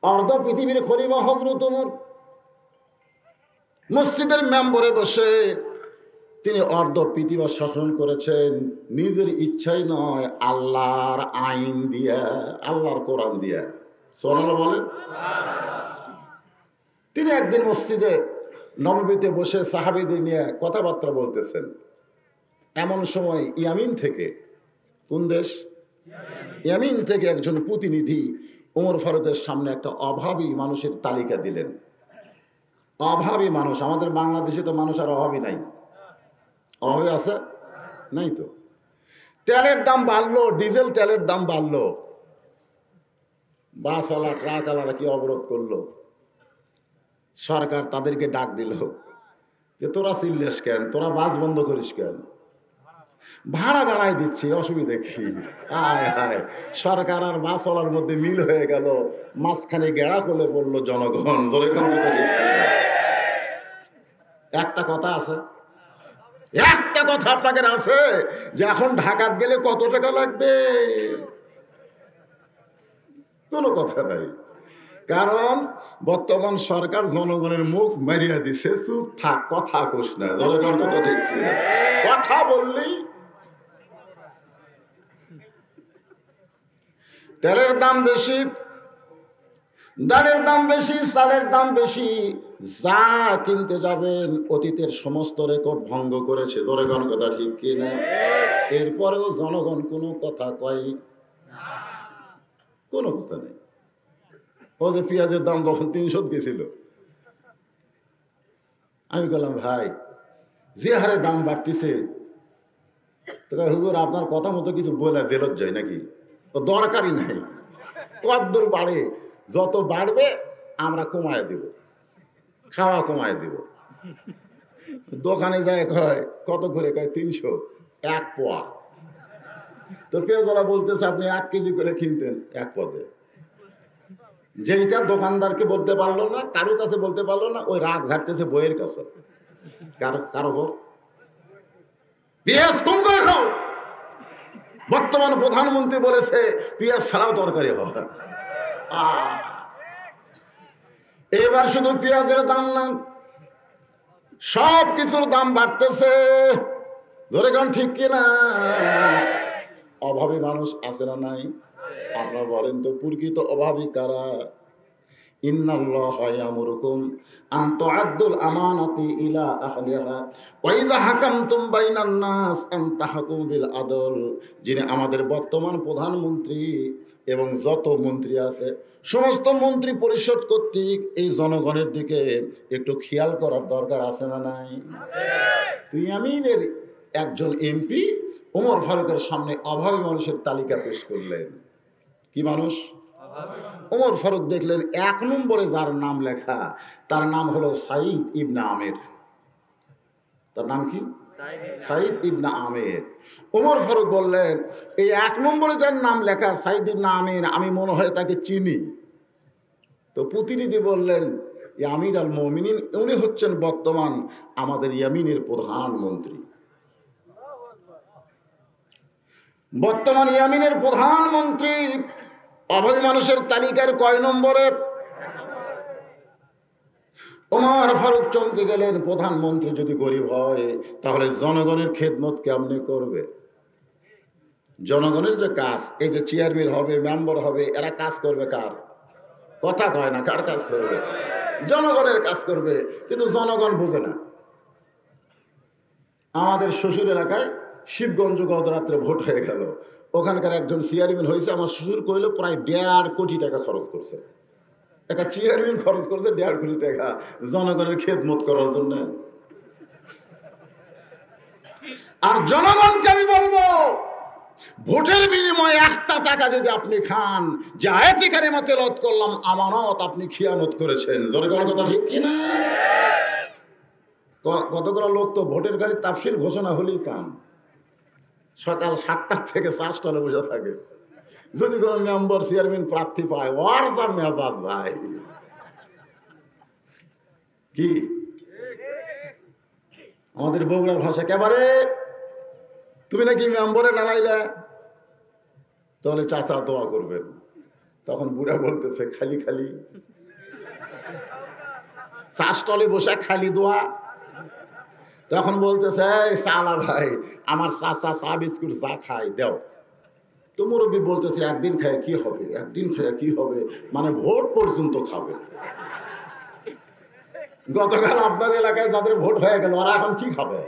অর্ধ পৃথিবীর খলিফা হযরত ওমর মসজিদের মেম্বরে বসে তিনি অর্ধ পৃথিবী শাসন করেছেন নিজের ইচ্ছাই নয়, আল্লাহর আইন দিয়া, আল্লাহর কোরআন দিয়া। সুবহানাল্লাহ বলেন। তিনি একদিন মসজিদে নববীতে বসে সাহাবীদের নিয়ে কথাবার্তা বলতেছেন। এমন সময় ইয়ামিন থেকে, কোন দেশ? ইয়ামিন থেকে একজন প্রতিনিধি ওমর ফারুকের সামনে একটা অভাবী মানুষের তালিকা দিলেন। অভাবী মানুষ, আমাদের বাংলাদেশে তো মানুষ আর অভাবী নাই। অভাবী আছে? নাই তো। তেলের দাম বাড়লো, ডিজেল তেলের দাম বাড়লো, বাসওয়ালা ট্রাকওয়ালারা কি অবরোধ করলো, সরকার তাদেরকে ডাক দিল যে তোরা চিল্লেস কেন, তোরা বাস বন্ধ করিস কেন, ভাড়া বাড়াই দিচ্ছি, অসুবিধা কি? আয় হায়, সরকার আর বাসওয়ালার মধ্যে মিল হয়ে গেল, মাঝখানে গেড়া করে পড়লো জনগণ। একটা কথা আছে, একটা কথা আপনাদের আছে যে এখন ঢাকাত গেলে কত টাকা লাগবে? কোনো কথা নাই, কারণ বর্তমান সরকার জনগণের মুখ মারিয়া দিছে, চুপ থাক, কথা কোস না। জনগণ কথা ঠিক, কথা বললেই তেলের দাম বেশি, ডালের দাম বেশি, চালের দাম বেশি, যা কিনতে যাবেন অতীতের সমস্ত রেকর্ড ভঙ্গ করেছে। জনগণ কথা ঠিক কিনা? এরপরেও জনগণ কোনো কথা কয়, কোনো কথা নেই। ও যে পেঁয়াজের দাম যখন ৩০০ গেছিল, আমি বললাম ভাই যে হারে দাম বাড়তিছে, হুজুর আপনার কথা মতো কিছু বলে দেলত যায় নাকি? তো দরকারই নাই, কতদূর বাড়ে, যত বাড়বে আমরা কমায় দেব, খাওয়া কমায় দেব। দোকানে যায় কয় কত করে, কয় ৩০০, ১ পোয়া। তো পেঁয়াজওয়ালা বলতেছে আপনি ১ কেজি করে কিনতেন ১ পদে। যেইটা দোকানদারকে বলতে পারলো না, কারো কাছে বলতে পারলো না, ওই রাগ ঝাড়তেছে বইয়ের কাছে, কারো পেঁয়াজ কম করে খাও। বর্তমান প্রধানমন্ত্রী বলেছে পেঁয়াজ ছাড়াও তরকারি হবে। এবার শুধু পেঁয়াজের দাম না, সব কিছুর দাম বাড়তেছে। ধরে গান ঠিক কিনা? অভাবী মানুষ আছে না নাই? আপনারা বলেন তো প্রকৃত অভাবী কারা? ইন্নাল্লাহা ইয়ামুরুকুম আন তুআদ্দুল আমানাতি ইলা আহলিহা ওয়া ইযা হাকামতুম বাইনান নাস আন তাহকুমু বিল আদল। যিনি আমাদের বর্তমান প্রধানমন্ত্রী এবং যত মন্ত্রী আছে, সমস্ত মন্ত্রী পরিষদ কর্তৃক এই জনগণের দিকে একটু খেয়াল করার দরকার আছে না নাই? তুই আমিনের একজন এমপি ওমর ফারুকের সামনে অভাবী মানুষের তালিকা পেশ করলেন। কি মানুষ? ওমর ফারুক দেখলেন ১ নম্বরে যার নাম লেখা, তার নাম হলো সাঈদ ইবনে আমের। তার নাম কি? সাঈদ ইবনে আমের। ওমর ফারুক বললেন এই ১ নম্বরে যার নাম লেখা সাঈদ ইবনে আমের, আমি মনে হয় তাকে চিনি। তো প্রতিনিধি বললেন আমির আল মুমিনিন, উনি হচ্ছেন বর্তমান আমাদের ইয়ামিনের প্রধানমন্ত্রী। বর্তমান ইয়ামিনের প্রধানমন্ত্রী অভাবী মানুষের তালিকার কয় নম্বরে? ওমর ফারুক চমকে গেলেন, প্রধানমন্ত্রী যদি গরিব হয় তাহলে জনগণের খেদমত কেমনে করবে? জনগণের যে কাজ, এই যে চেয়ারম্যান হবে, মেম্বার হবে, এরা কাজ করবে কার? কথা কয় না, কার কাজ করবে? জনগণের কাজ করবে। কিন্তু জনগণ বোঝে না। আমাদের শ্বশুর এলাকায় শিবগঞ্জ গতরাত্রে ভোট হয়ে গেল, ওখানকার একজন চেয়ারম্যান হয়েছে, আমার শ্বশুর কইল প্রায় ১.৫ কোটি টাকা খরচ করছে। একটা চেয়ারম্যান খরচ করছে ১.৫ কোটি টাকা জনগণের খেদমত করার জন্য। আর জনগণকে আমি বলবো, ভোটের বিনিময়ে ১টা টাকা যদি আপনি খান, যে আয়াতে কারিমা তেলাওয়াত করলাম আমানত, আপনি খিয়ানত করেছেন। জনগণের কথা ঠিক কিনা? কতগুলো লোক তো ভোটের খালি তাফসীর ঘোষণা হলেই কাম, সকাল ৭টা থেকে ৪ স্টলে বসে থাকে। যদি কোনো মেম্বার চেয়ারম্যান প্রার্থী পায়, ওর যা মেজাজ ভাই! কি আমাদের বগুড়ার ভাষা, একেবারে তুমি নাকি মেম্বারে দাঁড়াইলে, তাহলে চাচা দোয়া করবেন। তখন বুড়া বলতেছে খালি খালি চা স্টলে বসে খালি দোয়া। তখন বলতেছে এই সালা ভাই, আমার চাচা চা বিস্কুট চা খাই দেও। তো মুরব্বী বলতেছে একদিন খায় কি হবে, একদিন খায় কি হবে, মানে ভোট পর্যন্ত খাবে। গতকাল আপনার এলাকায় যাদের ভোট হয়ে গেল ওরা এখন কি খাবে?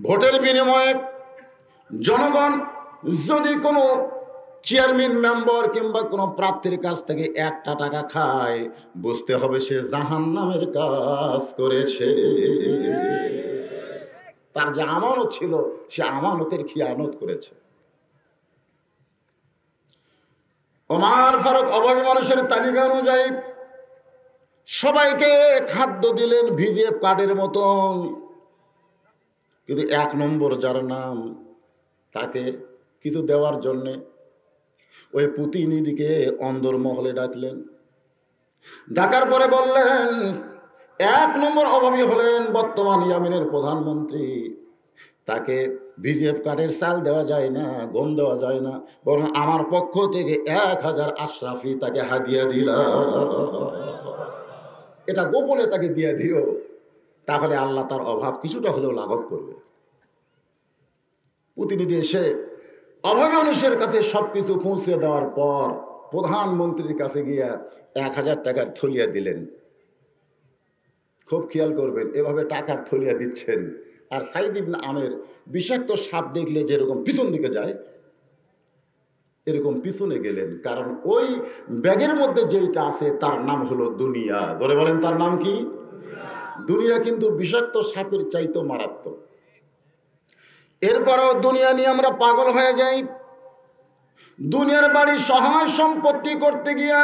ভোটের বিনিময়ে জনগণ যদি কোনো চেয়ারম্যান মেম্বার কিংবা কোনো প্রার্থীর কাছ থেকে একটা টাকা খায়, বুঝতে হবে সে জাহান্নামের কাজ করেছে। তার যে আমানত ছিল সে আমানতের খিয়ানত করেছে। ওমর ফারুক অভাবী মানুষের তালিকা অনুযায়ী সবাইকে খাদ্য দিলেন ভিজিএফ কার্ডের মতন, কিন্তু 1 নম্বর যার নাম তাকে কিছু দেওয়ার জন্যে ওই প্রতিনিধিকে অন্দরমহলে ডাকলেন। ডাকার পরে বললেন 1 নম্বর অভাবী হলেন বর্তমান ইয়ামেনের প্রধানমন্ত্রী, তাকে ভিজিএফ কার্ডের চাল দেওয়া যায় না, গম দেওয়া যায় না, বরং আমার পক্ষ থেকে 1000 আশরাফি তাকে হাদিয়া দিলাম। এটা গোপনে তাকে দিয়ে দিও, তাহলে আল্লাহ তার অভাব কিছুটা হলেও লাঘব করবে। প্রতিনিধি এসে অভাবী মানুষের কাছে সবকিছু পৌঁছে দেওয়ার পর প্রধানমন্ত্রীর কাছে গিয়া 1000 টাকার থলিয়া দিলেন। খুব খেয়াল করবেন, এভাবে টাকার থলিয়া দিচ্ছেন আর সাইদ ইবনে আমের বিষাক্ত সাপ দেখলে যেরকম পিছন দিকে যায় এরকম পিছনে গেলেন, কারণ ওই ব্যাগের মধ্যে যেটা আছে তার নাম হলো দুনিয়া। ধরে বলেন তার নাম কি? দুনিয়া কিন্তু বিষাক্ত সাপের চাইতো মারাত্মক। এরপরও দুনিয়া নিয়ে আমরা পাগল হয়ে যাই। দুনিয়ার বাড়ি সহায় সম্পত্তি করতে গিয়া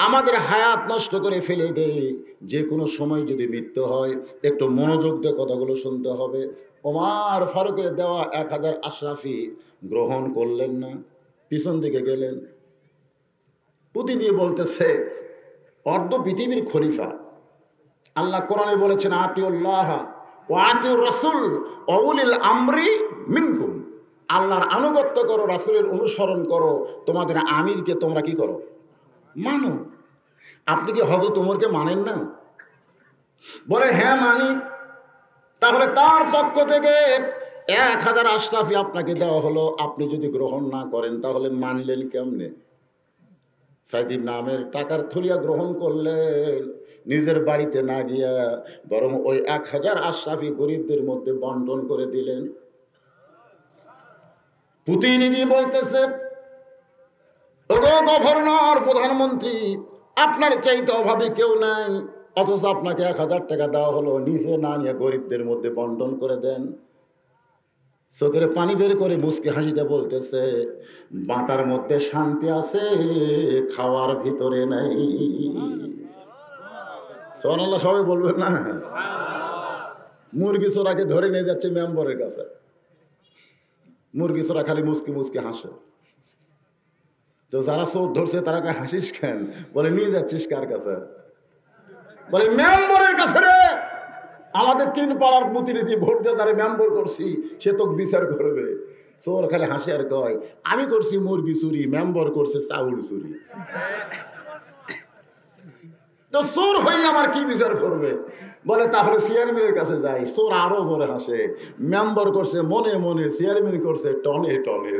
আমাদের হায়াত নষ্ট করে ফেলে দেয়। যে কোনো সময় যদি মৃত্যু হয়, একটু মনোযোগ দিয়ে কথাগুলো শুনতে হবে। ওমর ফারুকের দেওয়া 1000 আশরাফি গ্রহণ করলেন না, পিছন দিকে গেলেন। প্রতিদিন বলতেছে অর্ধ পৃথিবীর খলিফা, আল্লাহ কোরআনে বলেছেন আতিউল্লাহ ওয়া আতিউর রাসূল ওয়া উলিল আমরি মিনকুম, আল্লাহর আনুগত্য করো, রাসূলের অনুসরণ করো, তোমাদের আমিরকে তোমরা কি করো? মানো। আপনি কি হযরত ওমরকে মানেন না? বলে হ্যাঁ মানি। তাহলে তার পক্ষ থেকে 1000 আশরাফি আপনাকে দেওয়া হলো, আপনি যদি গ্রহণ না করেন তাহলে মানলেন কেমনে? সাইদ ইবনে আমের টাকার থলিয়া গ্রহণ করলেন, নিজের বাড়িতে না গিয়া বরং ওই 1000 আশরাফি গরিবদের মধ্যে বন্টন করে দিলেন। প্রতিনিধি বলতেছে ওগো গভর্নর, প্রধানমন্ত্রী, আপনার চাইতে অভাবী কেউ নাই, অথচ আপনাকে 1000 টাকা দেওয়া হলো, নিজে না নিয়ে গরিবদের মধ্যে বন্টন করে দেন। চোখের পানি বের করে মুচকি হাসিতে বলতেছে বাটার মধ্যে শান্তি আছে, খাওয়ার ভিতরে নাই। সুবহানাল্লাহ, সবাই বলবেন না? মুরগি চোরাকে ধরে নিয়ে যাচ্ছে মেম্বরের কাছে, মুরগি চোরা খালি মুচকি মুচকি হাসে। তো যারা চোর ধরছে তারা হাসিস কেন? বলে নিয়ে যাচ্ছিস কার কাছে? বলে মেম্বরের কাছে রে, আমাদের 3 পাড়ার প্রতিনিধি ভোট দিয়ে তারা মেম্বর করছি, সে তো বিচার করবে। চোর খালি হাসি আর কয় আমি করছি মুরগি চুরি, মেম্বর করছে চাউল চুরি। তো চোর হয়ে আমার কি বিচার করবে? বলে তাহলে চেয়ারম্যানের কাছে যাই। চোর আরো জোরে হাসে, মেম্বর করছে মনে মনে, চেয়ারম্যান করছে টনে টনে।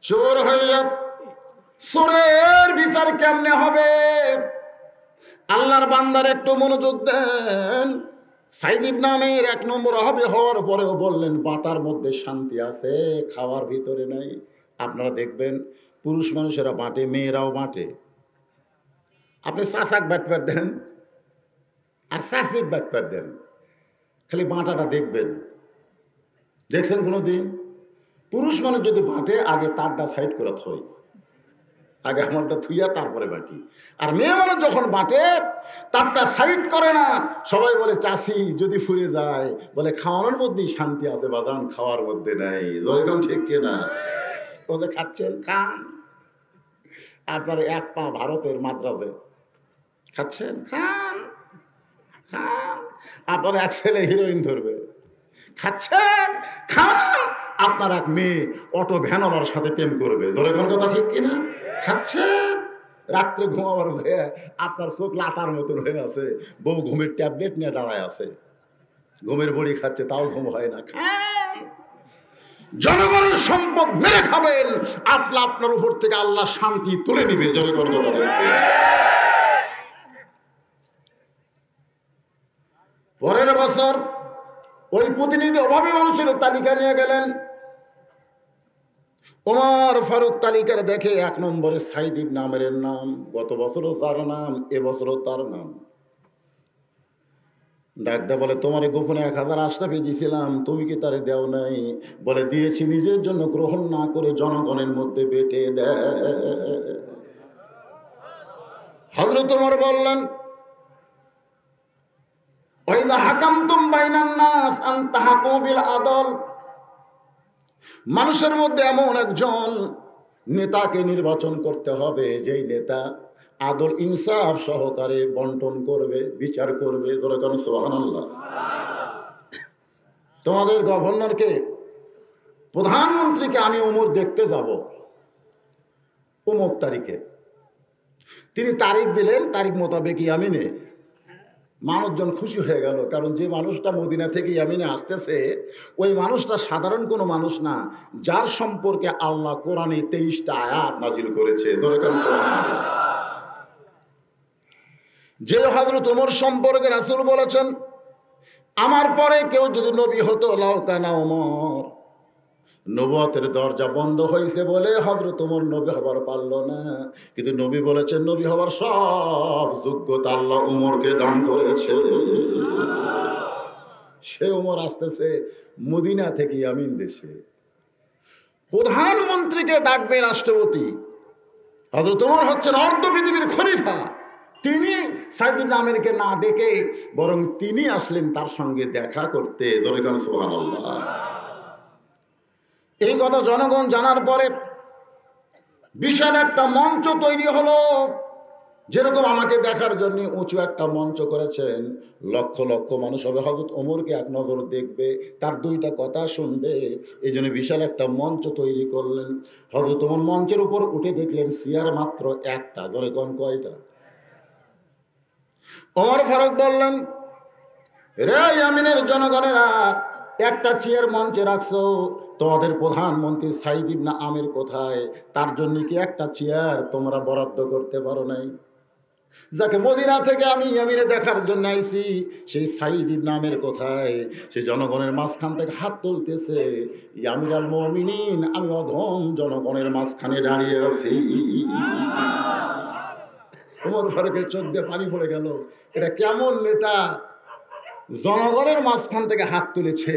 চোর হইয়া চোরের বিচার কেমনে হবে? আল্লাহর বান্দার একটু মনোযোগ দেন। সাইদ ইবনে আমের 1 নম্বর অভাবী হওয়ার পরেও বললেন বাটার মধ্যে শান্তি আছে, খাওয়ার ভিতরে নাই। আপনারা দেখবেন পুরুষ মানুষেরা বাটে, মেয়েরাও বাটে। আপনি চাচাক ব্যাটপ্যাট দেন আর চাচিক ব্যাটপ্যাট দেন, খালি বাটাটা দেখবেন। দেখছেন কোনোদিন? পুরুষ মানুষ যদি বাটে আগে তারটা সাইড করে থই, আগে আমারটা থুইয়া তারপরে বাটি। আর মেয়ে মানুষ যখন বাটে তারটা সাইড করে না, সবাই বলে চাষি যদি ফুরে যায়, বলে খাওয়ানোর মধ্যেই শান্তি আছে বাদান, খাওয়ার মধ্যে নাই। যেরকম ঠিক কিনা? বলে খাচ্ছেন খান, আপনার 1 পা ভারতের মাদ্রাজে খাচ্ছেন খান খান, আপনার 1 ছেলে হিরোইন ধরবে, খাচ্ছেন, খান। আপনার এক মেয়ে অটো ভ্যানওয়ালার সাথে প্রেম করবে, জোরে কোন কথা ঠিক কিনা? খাচ্ছেন, রাত্রে ঘুমাবার হয়ে আপনার চোখ লাটার মতন হয়ে আছে, বউ ঘুমের ট্যাবলেট নিয়ে দাঁড়ায় আছে, ঘুমের বড়ি খাচ্ছে, তাও ঘুম হয় না। খান, জনগণের সম্পদ মেরে খাবেন, আপনার উপর থেকে আল্লাহ শান্তি তুলে নিবে, জোরে কোন কথা ঠিক। পরের বছর ওই প্রতিনিধি অভাবী মানুষের তালিকা নিয়ে গেলেন। ওমর ফারুক তালিকার দেখে 1 নম্বরে সাইদ ইবনে আমেরের নাম, গত বছরও তার নাম, এবছরও তার নাম। ডাকদা বলে, তোমারে গোপনে 1000 আশরাফি দিয়েছিলাম, তুমি কি তারে দেও নাই? বলে, দিয়েছি, নিজের জন্য গ্রহণ না করে জনগণের মধ্যে বেটে দেয়। হযরত ওমর বললেন, ওয়াইদা হাকামতুম বাইনান নাস আন তাহকুমু বিল আদল, মানুষের মধ্যে এমন একজন নেতাকে নির্বাচন করতে হবে, যেই নেতা আদল ইনসাফ সহকারে বন্টন করবে, বিচার করবে। সুবহানাল্লাহ। তোমাদের গভর্নরকে, প্রধানমন্ত্রীকে আমি ওমর দেখতে যাব অমুক তারিখে। তিনি তারিখ দিলেন, তারিখ মোতাবেক ইয়ামিনে। মানুষজন খুশি হয়ে গেল, কারণ যে মানুষটা মদিনা থেকে ইয়ামিনে আসতেছে ওই মানুষটা সাধারণ কোনো মানুষ না, যার সম্পর্কে আল্লাহ কোরআনে 23টা আয়াত নাজিল করেছে। যে হযরত ওমর সম্পর্কে রাসূল বলেছেন, আমার পরে কেউ যদি নবী হতো লাউ কানা ওমর। নবুয়তের দরজা বন্ধ হয়েছে বলে হযরত ওমর নবী হবার পারল না, কিন্তু নবী বলেছেন নবী হবার সব যোগ্যতা আল্লাহ ওমরকে দান করেছে। সে ওমর আসতেছে মদিনা থেকে ইয়ামিন দেশে, প্রধানমন্ত্রীকে ডাকবে রাষ্ট্রপতি। হযরত ওমর হচ্ছেন অর্ধ পৃথিবীর খলিফা, তিনি সাইদ ইবনে আমেরকে না ডেকে বরং তিনি আসলেন তার সঙ্গে দেখা করতে। সুবহানাল্লাহ। এই কথা জনগণ জানার পরে বিশাল একটা মঞ্চ তৈরি হলো। যেরকম আমাকে দেখার জন্য উঁচু একটা মঞ্চ করেছেন, লক্ষ লক্ষ মানুষ হবে হযরত ওমরকে এক নজর দেখবে, তার 2টা কথা শুনবে, এই জন্য বিশাল একটা মঞ্চ তৈরি করলেন। হযরত ওমর মঞ্চের উপর উঠে দেখলেন চেয়ার মাত্র একটা। ধরে কোন কয়টা? ওমর ফারুক বললেন, রে ইয়ামিনের জনগণেরা, একটা চেয়ার মঞ্চে রাখছো, তোমাদের প্রধানমন্ত্রী সাইদ ইবনে আমের কোথায়? তার জন্য কি একটা চেয়ার তোমরা বরাদ্দ করতে পারো নাই? যাকে মদিনা থেকে আমি ইয়ামিনে দেখার জন্য আইছি, সেই সাইদ ইবনে আমের কোথায়? সে জনগণের মাঝখান থেকে হাত তুলতেছে, আমিরুল মুমিনিন, আমি অধম জনগণের মাঝখানে দাঁড়িয়ে আছি। ওমর ফারুকের চোখ দিয়ে পানি পড়ে গেল। এটা কেমন নেতা, জনগণের মাঝখান থেকে হাত তুলেছে,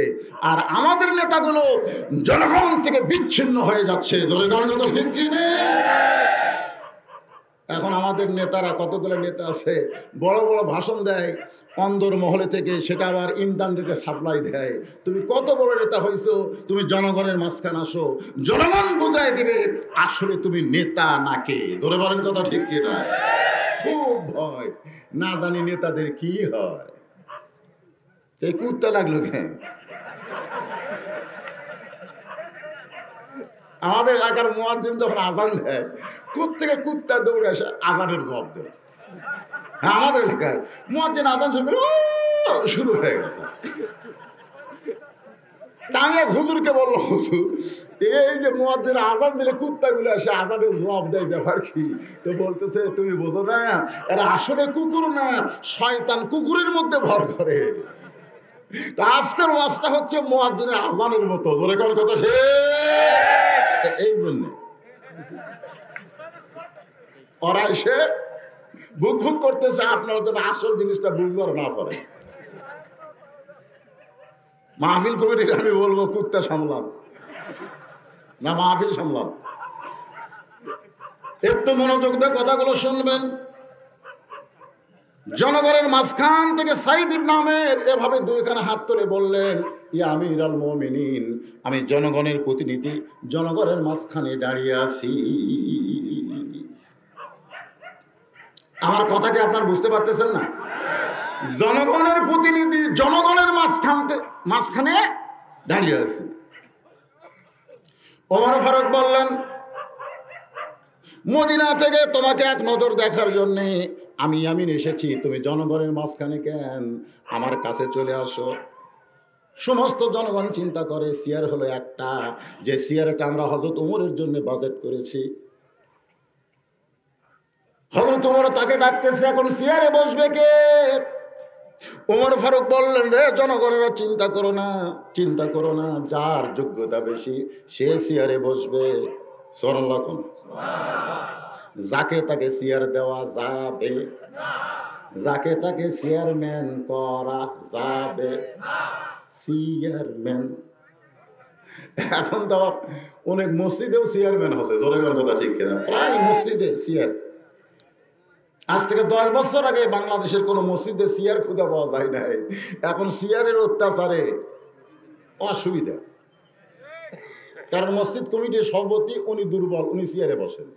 আর আমাদের নেতাগুলো জনগণ থেকে বিচ্ছিন্ন হয়ে যাচ্ছে। এখন আমাদের নেতারা, কতগুলো নেতা আছে, বড় বড় ভাষণ দেয় অন্দর মহলে থেকে, সেটা আবার ইন্টারনেটে সাপ্লাই দেয়। তুমি কত বড় নেতা হইছো, তুমি জনগণের মাঝখানে আসো, জনগণ বুঝাই দিবে আসলে তুমি নেতা নাকি। ধরে বলেন কথা ঠিক কিনা? খুব ভয়, না জানি নেতাদের কি হয়। এই কুত্তা লাগলো কেন? আমাদের এলাকার মুয়াজ্জিন যখন আজান দেয়, থেকে কুত্তা দৌড়ে আসে আজানের জবাব দেয়। হ্যাঁ, আমাদের এলাকার মুয়াজ্জিন আজান শুরু হয়ে গেছে। আমি এক হুজুরকে বললাম, হুজুর, এই যে মুয়াজ্জিন আজান দিলে কুত্তাগুলো আসে আজানের জবাব দেয়, ব্যাপার কি? তো বলতেছে, তুমি বোঝো না, এরা আসলে কুকুর না, শয়তান কুকুরের মধ্যে ভর করে। তা আজকের ওয়াজটা হচ্ছে মুয়াজ্জিনের আজানের মতো। জোরে কোন কথা? এই জন্য ওরা এসে ভুক ভুক করতেছে, আপনারা যেন আসল জিনিসটা বুঝবার না পারে। মাহফিল কমিটির আমি বলবো, কুত্তা সামলান না মাহফিল সামলান। একটু মনোযোগ দিয়ে কথাগুলো শুনবেন। জনগণের মাঝখান থেকে সাইদ ইবনে আমের এভাবে 2খানা হাত তুলে বললেন, ইয়া আমিরুল মুমিনিন, আমি জনগণের প্রতিনিধি, জনগণের মাঝখানে দাঁড়িয়ে আছি। আমার কথা কি আপনার বুঝতে পারতেছেন না? জনগণের প্রতিনিধি, জনগণের মাঝখানে দাঁড়িয়ে আছি। ওমর ফারুক বললেন, মদিনা থেকে তোমাকে এক নজর দেখার জন্য আমি এসেছি, তুমি জনগণের মাঝখানে কেন? আমার কাছে চলে আসো। সমস্ত জনগণ চিন্তা করে চেয়ার হলো একটা, যে চেয়ারটা আমরা হযরত ওমরের জন্য বাজেট করেছি। হযরত ওমর তাকে ডাকতেছে, এখন চেয়ারে বসবে কে? ওমর ফারুক বললেন, রে জনগণেরা চিন্তা করো না, চিন্তা করো না, যার যোগ্যতা বেশি সে চেয়ারে বসবে। সুবহানাল্লাহ। যাকে তাকে চেয়ার দেওয়া যাবে, যাকে তাকে চেয়ারম্যান করা যাবে। চেয়ারম্যান এখন তো অনেক মসজিদেও চেয়ারম্যান হচ্ছে, জনগণের কথা ঠিক কিনা? প্রায় মসজিদে চেয়ার। আজ থেকে 10 বছর আগে বাংলাদেশের কোন মসজিদে চেয়ার খুঁজে পাওয়া যায় নাই। এখন চেয়ারের অত্যাচারে অসুবিধা, কারণ মসজিদ কমিটির সভাপতি উনি দুর্বল, উনি চেয়ারে বসেন।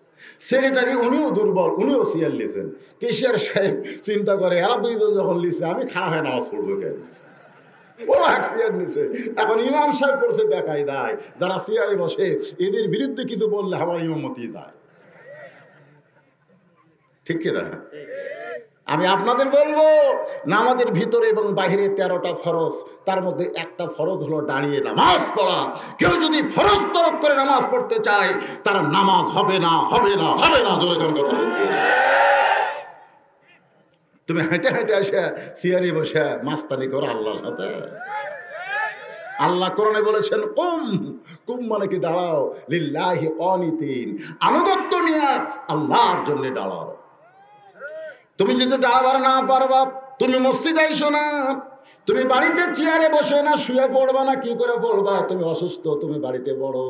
সেক্রেটারি উনিও দুর্বল, উনিও চেয়ার লিছেন। কেশিয়ার সাহেব চিন্তা করে, এরা দুইজন যখন লিছে আমি খাড়া হয়ে নামাজ পড়বো কেন? ও এক চেয়ার নিছে। এখন ইমাম সাহেব পড়ছে বেকায়দায়, যারা চেয়ারে বসে এদের বিরুদ্ধে কিছু বললে আমার ইমামতি যায়, ঠিক কিনা? আমি আপনাদের বলবো, নামাজের ভিতরে এবং বাহিরে 13টা ফরজ, তার মধ্যে একটা ফরজ হলো দাঁড়িয়ে নামাজ পড়া। কেউ যদি ফরজ তরক করে নামাজ পড়তে চায়, তার নামাজ হবে না, হবে না, হবে না। জোরে কোন কথা? তুমি হেঁটে হেঁটে এসে চেয়ারে বসে মাস্তানি করো আল্লাহর সাথে? আল্লাহ কোরআনে বলেছেন, কুম, কুম মানে কি দাঁড়াও, লিল্লাহি কানিতিন, আনুগত্য নিয়ে আল্লাহর জন্য দাঁড়াও। তুমি যদি দাঁড়াবার না পারবা, তুমি মসজিদে আইসো না, তুমি বাড়িতে চেয়ারে বসে না শুয়ে পড়বা না, কি করে পড়বা? তুমি অসুস্থ, তুমি বাড়িতে পড়ো।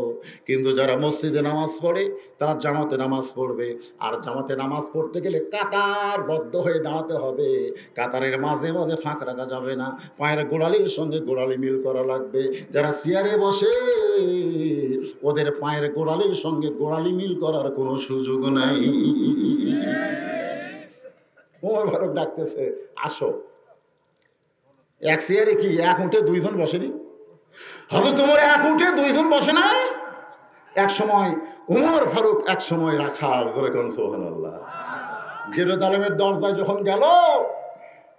কিন্তু যারা মসজিদে নামাজ পড়ে তারা জামাতে নামাজ পড়বে। আর জামাতে নামাজ পড়তে গেলে কাতারবদ্ধ হয়ে দাঁড়াতে হবে। কাতারের মাঝে মাঝে ফাঁক রাখা যাবে না, পায়ের গোড়ালির সঙ্গে গোড়ালি মিল করা লাগবে। যারা চেয়ারে বসে ওদের পায়ের গোড়ালির সঙ্গে গোড়ালি মিল করার কোনো সুযোগ নাই। ওমর ফারুক ডাকতেছে, আসো। এক চেয়ারে কি এক উঠে দুইজন বসেনি? হযরত ওমর এক উঠে দুইজন বসে নাই। এক সময় ওমর ফারুক এক সময় রাখাল, ধরে কোন সুবহানাল্লাহ, জেরুজালেমের দরজায় যখন গেল,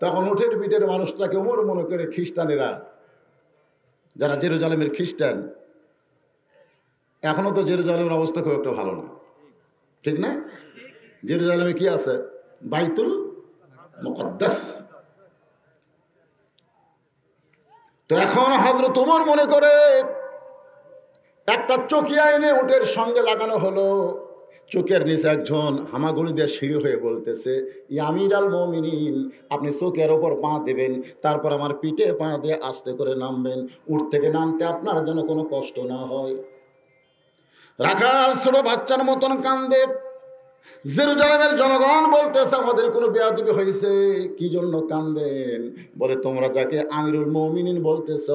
তখন উঠের পিঠের মানুষটাকে ওমর মনে করে খ্রিস্টানেরা, যারা জেরুজালেমের খ্রিস্টান, এখনো তো জেরুজালেমের অবস্থা খুব একটা ভালো না, ঠিক না? জেরুজালেমে কি আছে? বাইতুল মুকদ্দাস। তো এখন হযরত ওমর মনে করে একটা চকিয়া এনে উটের সঙ্গে লাগানো হলো। চোখের নিচে একজন হামাগুড়ি দিয়ে সিঁড়ি হয়ে বলতেছে, ইয়া আমির আল মুমিনিন, আপনি চোখের ওপর পা দেবেন, তারপর আমার পিঠে পা দিয়ে আস্তে করে নামবেন, উট থেকে নামতে আপনার যেন কোনো কষ্ট না হয়। রাখাল ছোট বাচ্চার মতন কান্দে। জেরুজালেমের জনগণ বলতেছে, আমাদের কোনো বেয়াদবি হয়েছে? কি জন্য কান্দেন? বলে, তোমরা যাকে আমিরুল মুমিনিন বলতেছ,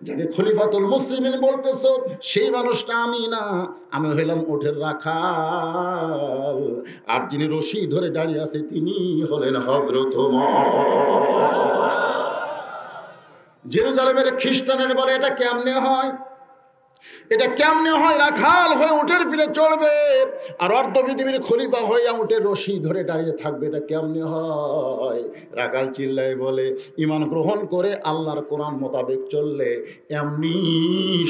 যাকে খলিফাতুল মুসলিমিন বলতেছ, সেই মানুষটা আমি না, আমি হইলাম ওঠের রাখাল। আর যিনি রশি ধরে দাঁড়িয়ে আছে তিনি হলেন হযরত ওমর। জেরুজালেমের খ্রিস্টানের বলে, এটা কেমনে হয়? এটা কেমনে হয়? রাখাল হয়ে উটের পিঠে চড়বে আর অর্ধ পৃথিবীর খলিফা হয়ে উটের রশি ধরে দাঁড়িয়ে থাকবে, এটা কেমনে হয়? রাখাল চিল্লায় বলে, ঈমান গ্রহণ করে আল্লাহর কোরআন মোতাবেক চললে এমনি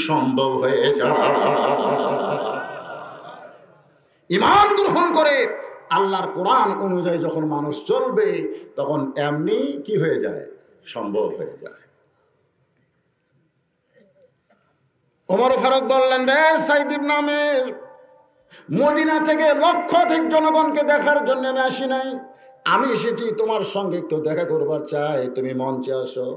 সম্ভব হয়ে যায়। ঈমান গ্রহণ করে আল্লাহর কোরআন অনুযায়ী যখন মানুষ চলবে, তখন এমনি কি হয়ে যায়? সম্ভব হয়ে যায়। ওমর ফারুক বললেন, রে সাইদ ইবনে আমির, মদিনা থেকে লক্ষাধিক জনগণকে দেখার জন্য আমি আসি নাই, আমি এসেছি তোমার সঙ্গে একটু দেখা করবার চাই, তুমি মঞ্চে আসো।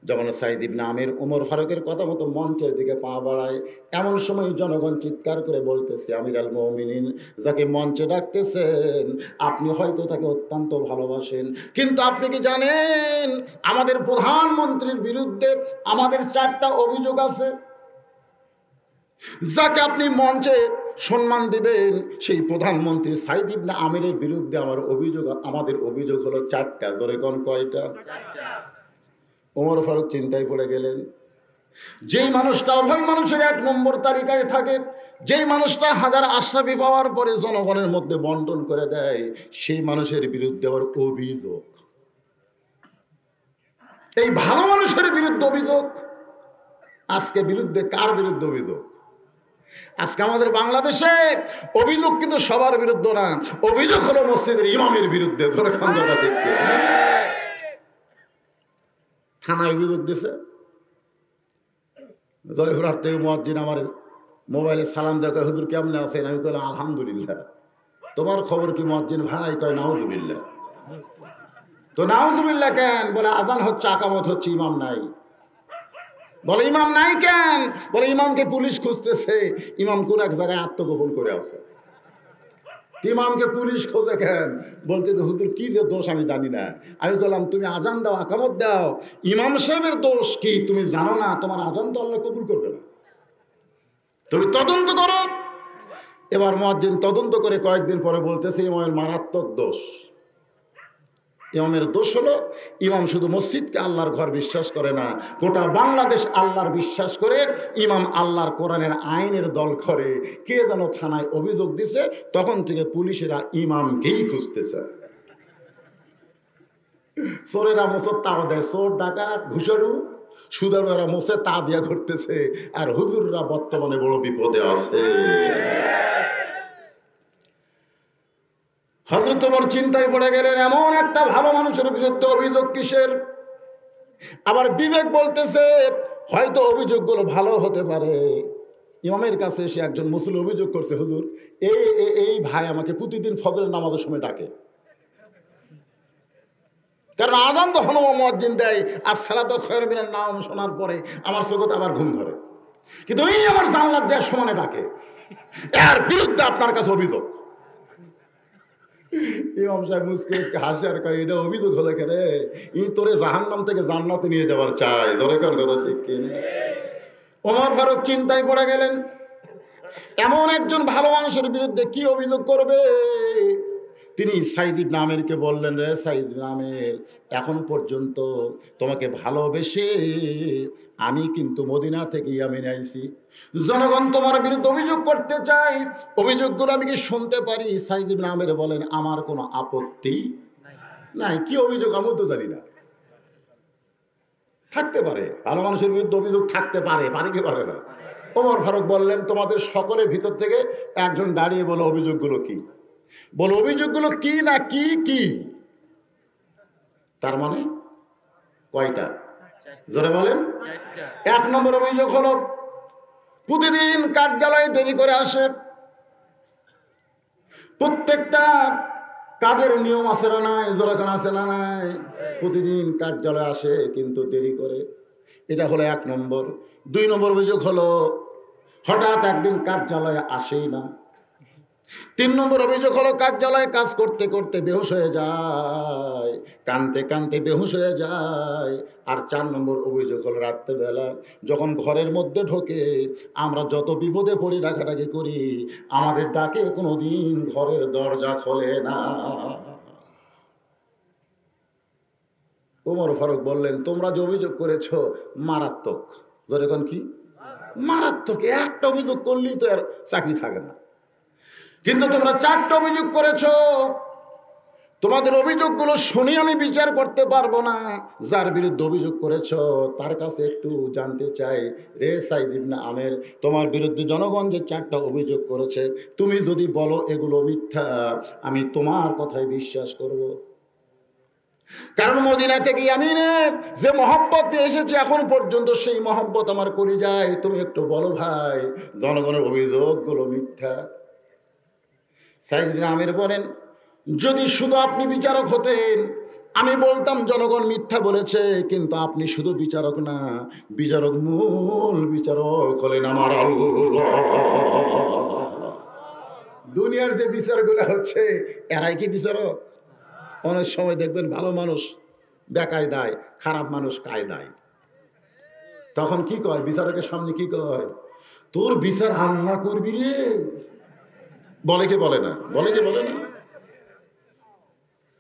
যখন সাইদ ইবনে আমির ওমর ফারুকের কথা মতো মঞ্চের দিকে পা বাড়ায়, এমন সময় জনগণ চিৎকার করে বলতেছে, আমির আল মুমিনিন, যাকে মঞ্চে ডাকতেছেন আপনি হয়তো তাকে অত্যন্ত ভালোবাসেন, কিন্তু আপনি কি জানেন আমাদের প্রধানমন্ত্রীর বিরুদ্ধে আমাদের 4টা অভিযোগ আছে। যাকে আপনি মঞ্চে সম্মান দিবেন সেই প্রধানমন্ত্রী সাইদ ইবনে আমিরের বিরুদ্ধে আমাদের অভিযোগ হলো 4টা। ধরে কোন কয়টা? ওমর ফারুক চিন্তায় পড়ে গেলেন। যেই মানুষটা অভাবী মানুষের 1 নম্বর তালিকায় থাকে, যেই মানুষটা হাজার আশরাফি পাওয়ার পরে জনগণের মধ্যে বন্টন করে দেয়, সেই মানুষের বিরুদ্ধে আবার অভিযোগ। এই ভালো মানুষের বিরুদ্ধে অভিযোগ। আজকে বিরুদ্ধে কার বিরুদ্ধে অভিযোগ? আজকে আমাদের বাংলাদেশে অভিযোগ কিন্তু সবার বিরুদ্ধে না, অভিযোগ হলো মসজিদের ইমামের বিরুদ্ধে। ধরে খন্দা শিখতে থানায় অভিযোগ দিছে, জয়পুরহাট থেকে মুয়াজ্জিন আমার মোবাইলে সালাম দেয়, হুজুর কেমন আছেন? আমি কইলাম আলহামদুলিল্লাহ। তোমার খবর কি মুয়াজ্জিন ভাই? কয় নাউজুবিল্লাহ। তো নাউজুবিল্লাহ কেন? বলে আযান হচ্ছে, আকামত হচ্ছে, ইমাম নাই। বলে ইমাম নাই কেন? বলে ইমামকে পুলিশ খুঁজতেছে, ইমাম কোন এক জায়গায় আত্মগোপন করে আছে। ইমামকে পুলিশ খোঁজে কেন? বলতে তো হুজুর কি যে দোষ আমি জানি না। আমি বললাম তুমি আজান দাও, আকামত দাও, ইমাম সাহেবের দোষ কি তুমি জানো না? তোমার আজান তো আল্লাহ কবুল করবে না, তুমি তদন্ত করো। এবার মুয়াজ্জিন তদন্ত করে কয়েকদিন পরে বলতেছে ইমামের মারাত্মক দোষ। ইমামের দোষ হলো ইমাম শুধু মসজিদকে আল্লাহর ঘর বিশ্বাস করে না, গোটা বাংলাদেশ আল্লাহর বিশ্বাস করে। ইমাম আল্লাহর কোরআনের আইনের দল করে। কে যেন থানায় অভিযোগ দিছে, তখন থেকে পুলিশেরা ইমামকেই খুঁজতেছে। চোরেরা মোচর তাও দেয়, চোর ডাকাত ঘুষারু সুদারু এরা মোচে তা দিয়া ঘুরতেছে, আর হুজুররা বর্তমানে বড় বিপদে আছে। হযরত ওমর চিন্তায় পড়ে গেলেন, এমন একটা ভালো মানুষের বিরুদ্ধে অভিযোগ কিসের? আবার বিবেক বলতেছে হয়তো অভিযোগগুলো ভালো হতে পারে। ইমামের কাছে এসে একজন মুসলিম অভিযোগ করছে, হুজুর এই ভাই আমাকে প্রতিদিন ফজরের নামাজের সময় ডাকে, কারণ আজান যখন মুয়াজ্জিন দেয় আর সালাতু খায়রুম মিনান নাওম শোনার পরে আমার চোখে আবার ঘুম ধরে, কিন্তু এই আমার জানলাত যায় সমানে ডাকে, এর বিরুদ্ধে আপনার কাছে অভিযোগ। ইমাম সাহেব মুসকে মুসকে হাসে আর কয়, এটা অভিযোগ হলে কেন? ই তোরে জাহান্নাম থেকে জান্নাতে নিয়ে যাবার চাই। ধরে কোন কথা ঠিক কিনা? ওমর ফারুক চিন্তায় পড়ে গেলেন, এমন একজন ভালো মানুষের বিরুদ্ধে কি অভিযোগ করবে? তিনি সাইদ ইবনে আমেরকে বললেন, রে সাইদ ইবনে আমের, এখন পর্যন্ত তোমাকে ভালোবেসে আমি কিন্তু মদিনা থেকে ইয়ামেনে আইছি, জনগণ তোমার বিরুদ্ধে অভিযোগ করতে চাই, অভিযোগগুলো আমি কি শুনতে পারি? সাইদ ইবনে আমের বলেন, আমার কোনো আপত্তি নাই। কি অভিযোগ আমি তো জানি না। থাকতে পারে, ভালো মানুষের বিরুদ্ধে অভিযোগ থাকতে পারে, পারে কি পারে না? ওমর ফারুক বললেন, তোমাদের সকলের ভিতর থেকে একজন দাঁড়িয়ে বলো অভিযোগগুলো কি। বলো অভিযোগগুলো কি না কি কি? তার মানে কয়টা? জোরে বলেন। 1 নম্বর অভিযোগ হলো প্রতিদিন কার্যালয়ে দেরি করে আসে। প্রত্যেকটা কাজের নিয়ম আছে না নাই? জোরাখান আছে না নাই? প্রতিদিন কার্যালয়ে আসে কিন্তু দেরি করে, এটা হলো 1 নম্বর। 2 নম্বর অভিযোগ হলো হঠাৎ একদিন কার্যালয়ে আসেই না। 3 নম্বর অভিযোগ হলো কার্যালয়ে কাজ করতে করতে বেহুশ হয়ে যায়, কানতে কানতে বেহুশ হয়ে যায়। আর 4 নম্বর অভিযোগ হলো রাত্রেবেলা যখন ঘরের মধ্যে ঢোকে, আমরা যত বিপদে পড়ি, ডাকাডাকি করি, আমাদের ডাকে কোনোদিন ঘরের দরজা খোলে না। ওমর ফারুক বললেন, তোমরা যে অভিযোগ করেছ মারাত্মক। এখন কি মারাত্মক? একটা অভিযোগ করলেই তো আর চাকরি থাকে না, কিন্তু তোমরা 4টা অভিযোগ করেছো। তোমাদের অভিযোগগুলো শুনে আমি বিচার করতে পারবো না। যার বিরুদ্ধে অভিযোগ করেছো তার কাছে একটু জানতে চাই, রে সাইদ ইবনে আমের, তোমার বিরুদ্ধে জনগণ যে 4টা অভিযোগ করেছে, তুমি যদি বলো এগুলো মিথ্যা, আমি তোমার কথায় বিশ্বাস করব। কারণ মদিনা থেকে ইয়ামিনে যে মহব্বত এসেছে এখন পর্যন্ত, সেই মহব্বত আমার কলিজায়। তুমি একটু বলো ভাই, জনগণের অভিযোগগুলো মিথ্যা? সাইদ ইবনে আমের বলেন, যদি শুধু আপনি বিচারক হতেন, আমি বলতাম জনগণ মিথ্যা বলেছে, কিন্তু আপনি শুধু বিচারক না, বিচারক মূল বিচারক হলেন আমার আল্লাহ। দুনিয়ার যে বিচারগুলো হচ্ছে এরাই কি বিচারক? অনেক সময় দেখবেন ভালো মানুষ বেকায়দায়, খারাপ মানুষ কায়দায়। তখন কি কয় বিচারকের সামনে? কি কয়? তোর বিচার আল্লাহ করবি রে। বলে কি বলে না? বলে কি বলে না?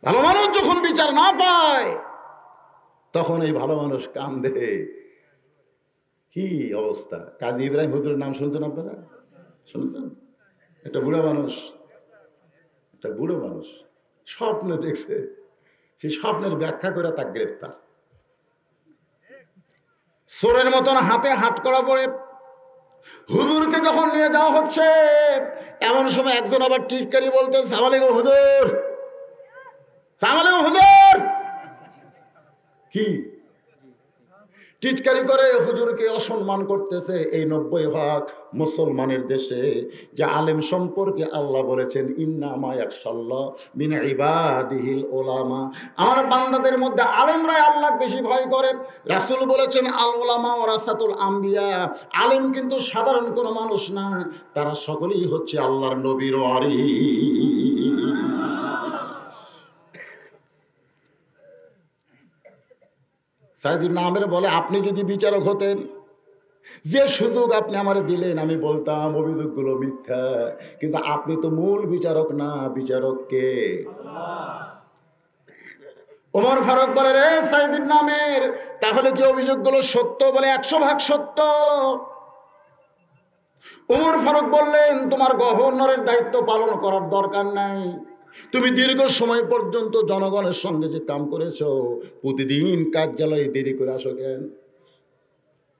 ভালো মানুষ যখন বিচার না পায় তখন এই ভালো মানুষ কান্দে, কি অবস্থা! কাজী ইব্রাহিম হুজুরের নাম শুনছেন আপনারা? শুনছেন? একটা বুড়ো মানুষ, একটা বুড়ো মানুষ স্বপ্নে দেখছে, সেই স্বপ্নের ব্যাখ্যা করে তার গ্রেফতার। চোরের মতন হাতে হাত করা পড়ে হুজুরকে যখন নিয়ে যাওয়া হচ্ছে, এমন সময় একজন আবার টিটকারি বলতে, সালাম আলাইকুম হুজুর, সালাম আলাইকুম হুজুর। কি টিটকারি করে হুজুরকে অসম্মান করতেছে। এই 90% মুসলমানের দেশে যে আলেম সম্পর্কে আল্লাহ বলেছেন, ইন্নামা ইয়াখশাল্লাহ মিন ইবাদিহিল উলামা, আমার বান্দাদের মধ্যে আলেমরাই আল্লাহ বেশি ভয় করে। রাসূল বলেছেন, আল উলামা ওয়ারাসাতুল আম্বিয়া, আলেম কিন্তু সাধারণ কোনো মানুষ না, তারা সকলেই হচ্ছে আল্লাহর নবীর ওয়ারিস। সাইদ ইবনে আমের বলে, আপনি যদি বিচারক হতেন, যে সুযোগ আপনি আমারে দিলেন, আমি বলতাম অভিযোগগুলো মিথ্যা, কিন্তু আপনি তো মূল বিচারক না, বিচারক কে? ওমর ফারুক বলে, রে সাইদ ইবনে আমের, তাহলে কি অভিযোগগুলো সত্য? বলে 100% সত্য। ওমর ফারুক বললেন, তোমার গভর্নরের দায়িত্ব পালন করার দরকার নাই, তুমি দীর্ঘ সময় পর্যন্ত জনগণের সঙ্গে যে কাম করেছো, প্রতিদিন কার্যালয়ে দেরি করে আসো কেন?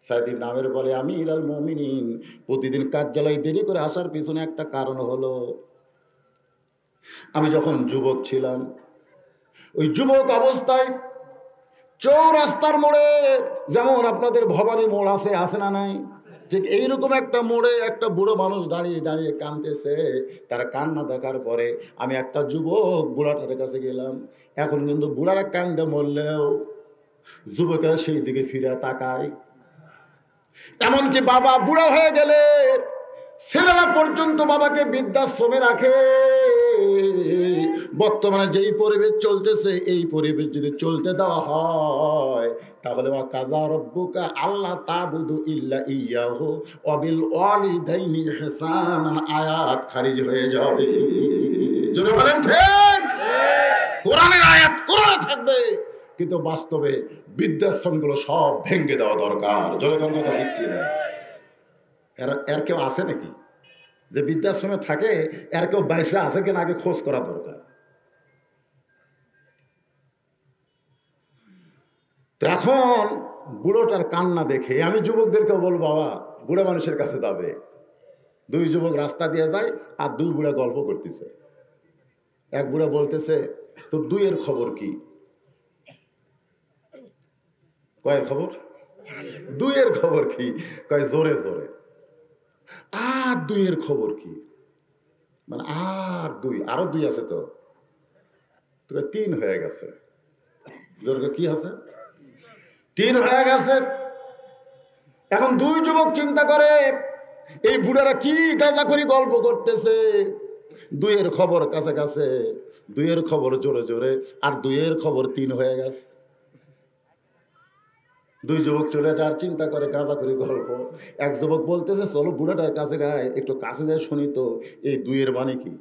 সাইদ ইবনে আমের বলে, আমিরুল মুমিনিন, প্রতিদিন কার্যালয়ে দেরি করে আসার পিছনে একটা কারণ হলো, আমি যখন যুবক ছিলাম, ওই যুবক অবস্থায় চৌরাস্তার মোড়ে, যেমন আপনাদের ভবানী মোড় আছে, আছে না নাই, ঠিক এইরকম একটা মোড়ে একটা বুড়ো মানুষ দাঁড়িয়ে দাঁড়িয়ে কাঁদতেছে। তার কান্না দেখার পরে আমি একটা যুবক বুড়াটার কাছে গেলাম। এখন কিন্তু বুড়ারা কান্দে মরলেও যুবকেরা সেই দিকে ফিরে তাকায়। এমনকি বাবা বুড়া হয়ে গেলে ছেলেরা পর্যন্ত বাবাকে বৃদ্ধাশ্রমে রাখে। বর্তমানে যেই পরিবেশ চলতেছে, এই পরিবেশ যদি চলতে দেওয়া হয়, তাহলে কাযা রাব্বুকা আল্লা তা'বুদু ইল্লা ইয়াহু ওয়া বিল ওয়ালিদাইনি ইহসানান আয়াত খারিজ হয়ে যাবে। জোরে বলেন ঠিক? কোরআনের আয়াত কোরআনে থাকবে, কিন্তু বাস্তবে বৃদ্ধাশ্রমগুলো সব ভেঙে দেওয়া দরকার। জোরে কোন কথা ঠিক কি না? এর কেউ আছে নাকি যে বৃদ্ধাশ্রমে থাকে? এর কেউ বাইসে আছে কিনা আগে খোঁজ করা দরকার। তো এখন বুড়োটার কান্না দেখে আমি যুবকদেরকে বলবো, বাবা বুড়া মানুষের কাছে যাবে। দুই যুবক রাস্তা দিয়ে যায়, আর দুই বুড়া গল্প করতেছে। এক বুড়া বলতেছে, তো দুইয়ের খবর কি? কয়ের খবর? দুইয়ের খবর কি? কয় জোরে জোরে। আর দুইয়ের খবর কি? মানে আর দুই, আরো দুই আছে তো, তিন হয়ে গেছে। জোরে কি আছে? তিন হয়ে গেছে। এখন দুই যুবক চিন্তা করে, এই বুড়ারা কি গাঁজা করে গল্প করতেছে। দুইয়ের খবর কাছে কাছে, দুইয়ের খবর জোরে জোরে, আর দুইয়ের খবর তিন হয়ে গেছে। দুই যুবক চলে যাওয়ার চিন্তা করে গাঁজা করে গল্প। এক যুবক বলতেছে, চলো বুড়াটার কাছে গায়ে একটু কাছে যায় শুনি তো, এই দুইয়ের মানে কি?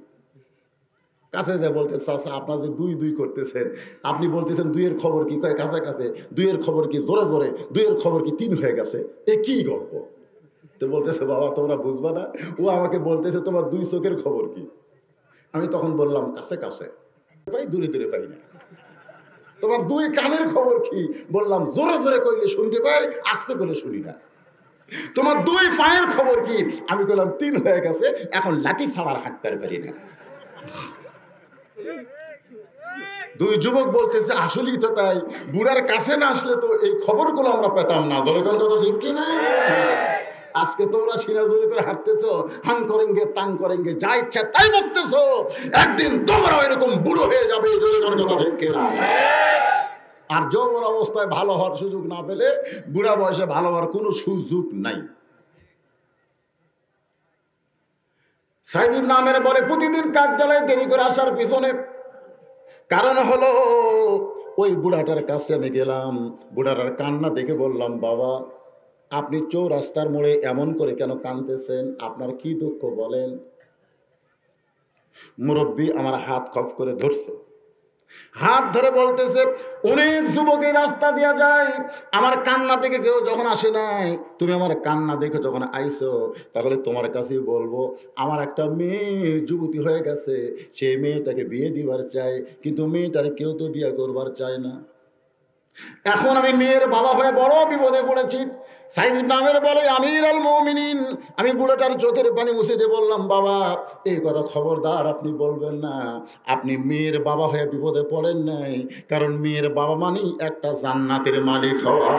কাছে যায় বলতে, চাচা আপনার যে দুই দুই করতেছেন, আপনি বলতেছেন দুইয়ের খবর কি? কয় কাছে কাছে, দুইয়ের খবর কি? জোরে জোরে, দুইয়ের খবর কি? তিন হয়ে গেছে। এ কি গল্প? তো বলতেছে, বাবা তোমরা বুঝবা না, ও আমাকে বলতেছে তোমার দুই চোখের খবর কি? আমি তখন বললাম, কাছে কাছে পাই, দূরে দূরে পাই না। তোমার দুই কানের খবর কি? বললাম, জোরে জোরে কইলে শুনতে পাই, আস্তে করে শুনি না। তোমার দুই পায়ের খবর কি? আমি বললাম তিন হয়ে গেছে, এখন লাঠি ছাড়ার হাঁটতে পারি না। দুই যুবক বলতেছে, আসলেই তো তাই, বুড়ার কাছে না আসলে তো এই খবরগুলো আমরা পেতাম না। ধরে কোন কথা ঠিক কিনা? আজকে তোমরা সিনাজুরি করে হাঁটতেছো, হাং করেঙ্গে তাং করেঙ্গে, যা ইচ্ছা তাই বলতেছো, একদিন তোমরা এরকম বুড়ো হয়ে যাবে। ধরে কোন কথা ঠিক কিনা? আর যৌবন অবস্থায় ভালো হওয়ার সুযোগ না পেলে বুড়া বয়সে ভালো হওয়ার কোনো সুযোগ নাই। সাইদ ইবনে আমের বলে, প্রতিদিন কার্যালয়ে দেরি করে আসার পিছনে কারণ হলো, ওই বুড়াটার কাছে আমি গেলাম, বুড়াটার কান্না দেখে বললাম, বাবা আপনি চৌরাস্তার মোড়ে এমন করে কেন কাঁদতেছেন? আপনার কি দুঃখ বলেন? মুরব্বী আমার হাত খপ করে ধরছে, হাত ধরে বলতেছে, অনেক যুবকের রাস্তা দিয়া যায়, আমার কান্না দেখে কেউ যখন আসে নাই, তুমি আমার কান্না দেখে যখন আইছো, তাহলে তোমার কাছেই বলবো, আমার একটা মেয়ে যুবতী হয়ে গেছে, সেই মেয়েটাকে বিয়ে দিবার চাই, কিন্তু মেয়েটার কেউ তো বিয়ে করবার চায় না। এখন আমি মেয়ের বাবা হয়ে বড় বিপদে পড়েছি। সাইদ ইবনে আমের বলে, আমির আল মুমিনিন, আমি বুড়োটার চোখের পানি মুছে দিয়ে বললাম, বাবা এই কথা খবরদার আপনি বলবেন না, আপনি মেয়ের বাবা হয়ে বিপদে পড়েন নাই, কারণ মেয়ের বাবা মানেই একটা জান্নাতের মালিক হওয়া।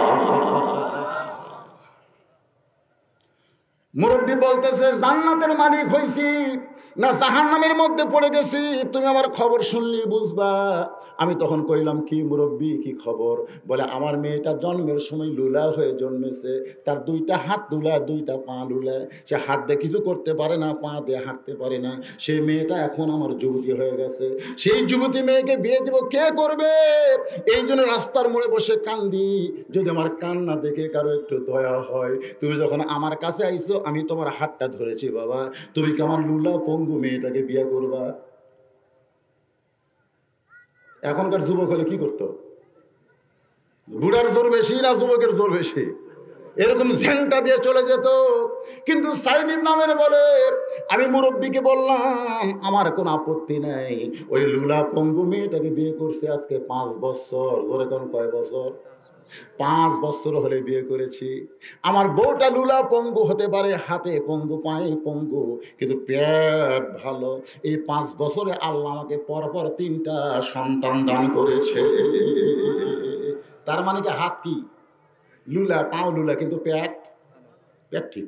মুরব্বী বলতেছে, জান্নাতের মালিক হইছি না জাহান্নামের মধ্যে পড়ে গেছি, তুমি আমার খবর শুনলি বুঝবা। আমি তখন কইলাম, কি মুরব্বী কি খবর? বলে, আমার মেয়েটা জন্মের সময় লুলা হয়ে জন্মেছে, তার দুইটা হাত লুলা, দুইটা পা লুলা, সে হাত দিয়ে কিছু করতে পারে না, পা দিয়ে হাঁটতে পারে না, সেই মেয়েটা এখন আমার যুবতী হয়ে গেছে, সেই যুবতী মেয়েকে বিয়ে দেব, কে করবে? এই জন্য রাস্তার মোড়ে বসে কান্দি, যদি আমার কান্না দেখে কারো একটু দয়া হয়। তুমি যখন আমার কাছে আইছো, আমি তোমার হাতটা ধরেছি, বাবা তুমি কি আমার লুলা পঙ্গু মেয়েটাকে বিয়ে করবা? এখনকার যুবক হলে কি করতো? বুড়ার জোর বেশি না যুবকের জোর বেশি? এরকম ঝ্যাংটা দিয়ে চলে যেত। কিন্তু সাইদ ইবনে আমের বলে, আমি মুরব্বীকে বললাম, আমার কোনো আপত্তি নাই, ওই লুলা পঙ্গু মেয়েটাকে বিয়ে করছে আজকে 5 বছর। ধরে কোন কয় বছর? 5 বছর হলে বিয়ে করেছি। আমার বউটা লুলা পঙ্গু হতে পারে, হাতে পঙ্গু, পায়ে পঙ্গু, কিন্তু পেট ভালো। এই 5 বছরে আল্লাহ আমাকে পরপর 3টা সন্তান দান করেছে। তার মানে কি হাত কি লুলা, পাও লুলা, কিন্তু পেট পেট ঠিক।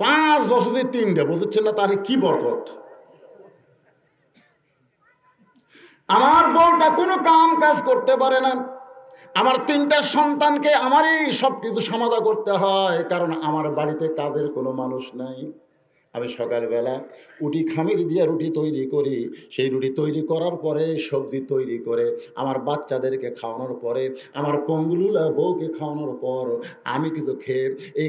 5 বছরে 3টা, বুঝছেন না? তাহলে কি বরকত। আমার বউটা কোনো কাম কাজ করতে পারে না, আমার 3টা সন্তানকে আমারই সবকিছু সমাধা করতে হয়, কারণ আমার বাড়িতে কাজের কোনো মানুষ নাই। আমি সকালবেলা উঠি, খামির দিয়ে রুটি তৈরি করি, সেই রুটি তৈরি করার পরে সবজি তৈরি করে আমার বাচ্চাদেরকে খাওয়ানোর পরে, আমার পঙ্গুলুলা বউকে খাওয়ানোর পর আমি কিন্তু খেয়ে এই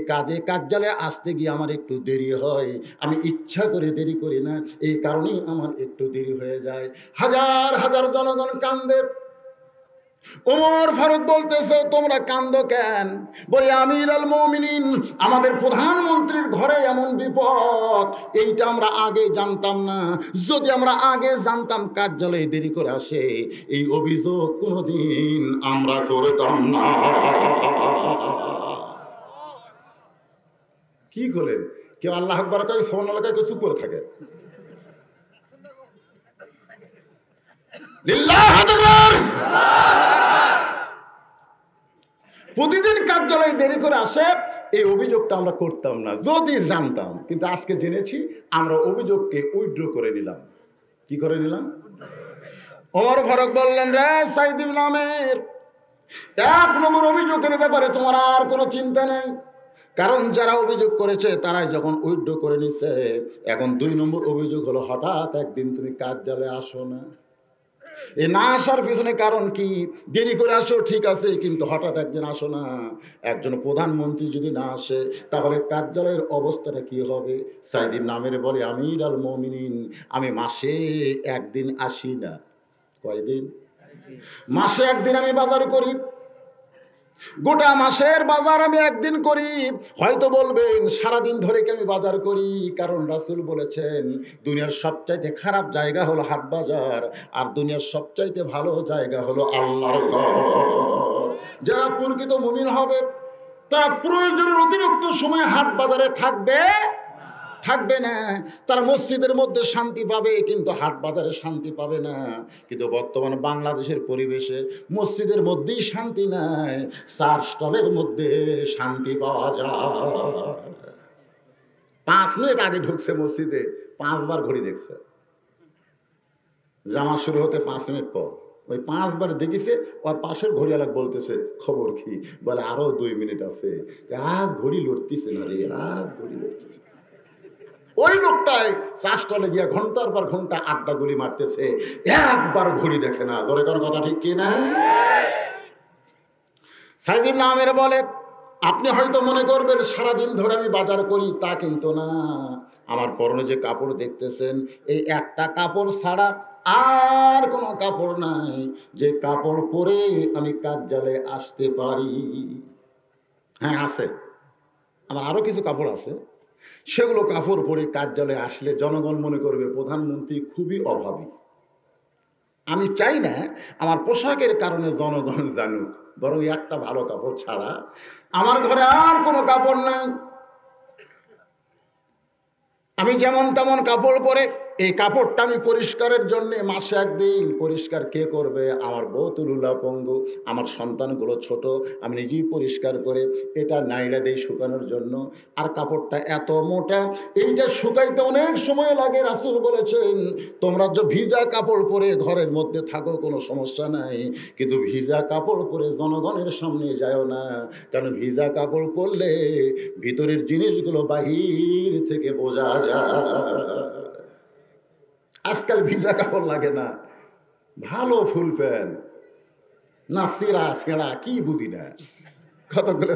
কার্যালয়ে আসতে গিয়ে আমার একটু দেরি হয়। আমি ইচ্ছা করে দেরি করি না, এই কারণেই আমার একটু দেরি হয়ে যায়। হাজার হাজার জনগণ কান্দে। ওমর ফারুক বলতেছে, তোমরা কান্দো কেন? বলে, আমির আল মুমিনিন, আমাদের প্রধানমন্ত্রীর ঘরে এমন বিপদ, এইটা আমরা আগে জানতাম না। যদি আমরা আগে জানতাম কার্যালয়ে দেরি করে আসে, এই অভিযোগ কোনোদিন আমরা করতাম না। কি করেন? কেউ আল্লাহ আকবার কয়, সুবহানাল্লাহ কয়, কেউ চুপ করে থাকে। লিল্লাহু আকবার। প্রতিদিন কার্যালয়ে দেরি করে আসে, এই অভিযোগটা আমরা করতাম না যদি জানতাম। কিন্তু আজকে জেনেছি, আমরা অভিযোগকে উইথড্র করে নিলাম। কি করে নিলাম? ওমর ফারুক বললেন, রে সাইদ ইবনে আমের, 1 নম্বর অভিযোগের ব্যাপারে তোমার আর কোনো চিন্তা নেই, কারণ যারা অভিযোগ করেছে তারাই যখন উইথড্র করে নিছে। এখন 2 নম্বর অভিযোগ হলো, হঠাৎ একদিন তুমি কার্যালয়ে আসো না। এই না আসার পিছনে কারণ কি? দেরি করে আসো ঠিক আছে, কিন্তু হঠাৎ একদিন আসো না। একজন প্রধানমন্ত্রী যদি না আসে, তাহলে কার্যালয়ের অবস্থাটা কি হবে? সাইদ ইবনে আমের বলে, আমির আল মুমিনিন, আমি মাসে 1 দিন আসি না। কয়দিন? মাসে 1 দিন আমি বাজার করি। গোটা মাসের বাজার আমি 1 দিন করি। হয়তো বলবেন, সারাদিন ধরে কি আমি বাজার করি? কারণ রাসূল বলেছেন, দুনিয়ার সবচাইতে খারাপ জায়গা হলো হাট বাজার, আর দুনিয়ার সবচাইতে ভালো জায়গা হলো আল্লাহর ঘর। যারা প্রকৃত মুমিন হবে, তারা প্রয়োজনের অতিরিক্ত সময় হাট বাজারে থাকবে না। তারা মসজিদের মধ্যে শান্তি পাবে, কিন্তু হাট বাজারে শান্তি পাবে না। কিন্তু বর্তমান বাংলাদেশের পরিবেশে মসজিদের মধ্যেই শান্তি নাই, চার স্টলের মধ্যে শান্তি পাওয়া যায়। 5 মিনিট আগে ঢুকছে মসজিদে, 5 বার ঘড়ি দেখছে, জামাত শুরু হতে 5 মিনিট পর ওই 5 বার দেখেছে। ওর পাশের ঘড়িওয়ালা বলতেছে, খবর কি? বলে, আরো 2 মিনিট আছে। আজ ঘড়ি লড়তেছে না রে, আজ ঘড়ি লড়তেছে। ওই লোকটাই চা স্টলে গিয়া ঘন্টার পর ঘন্টা আড্ডা গুলি মারতেছে, একবার ঘড়ি দেখে না। জোরে কোন কথা ঠিক কিনা? সাইদ ইবনে আমের বলে, আপনি হয়তো মনে করবেন সারাদিন ধরে আমি বাজার করি, তা কিন্তু না। আমার পরনে যে কাপড় দেখতেছেন, এই একটা কাপড় ছাড়া আর কোনো কাপড় নাই যে কাপড় পরে আমি কার্যালয়ে আসতে পারি। হ্যাঁ আছে, আমার আরো কিছু কাপড় আছে, সেগুলো কাপড় পরে কার্যালয়ে আসলে জনগণ মনে করবে প্রধানমন্ত্রী খুবই অভাবী। আমি চাই না আমার পোশাকের কারণে জনগণ জানুক, বরং একটা ভালো কাপড় ছাড়া আমার ঘরে আর কোনো কাপড় নাই। আমি যেমন তেমন কাপড় পরে, এই কাপড়টা আমি পরিষ্কারের জন্য মাসে একদিন পরিষ্কার কে করবে? আমার বউ তুলুলা পঙ্গু, আমার সন্তানগুলো ছোট, আমি নিজেই পরিষ্কার করে এটা নাইড়া দেই শুকানোর জন্য। আর কাপড়টা এত মোটা, এইটা শুকাইতে অনেক সময় লাগে। রাসূল বলেছেন তোমরা যে ভিজা কাপড় পরে ঘরের মধ্যে থাকো কোনো সমস্যা নাই, কিন্তু ভিজা কাপড় পরে জনগণের সামনে যাও না, কারণ ভিজা কাপড় পরলে ভিতরের জিনিসগুলো বাহির থেকে বোঝা যায়। আজকাল ভিজা কাপড় লাগে না, ভালো ফুল প্যান্ট না, সেরা সেরা কি বুঝি না কতগুলো।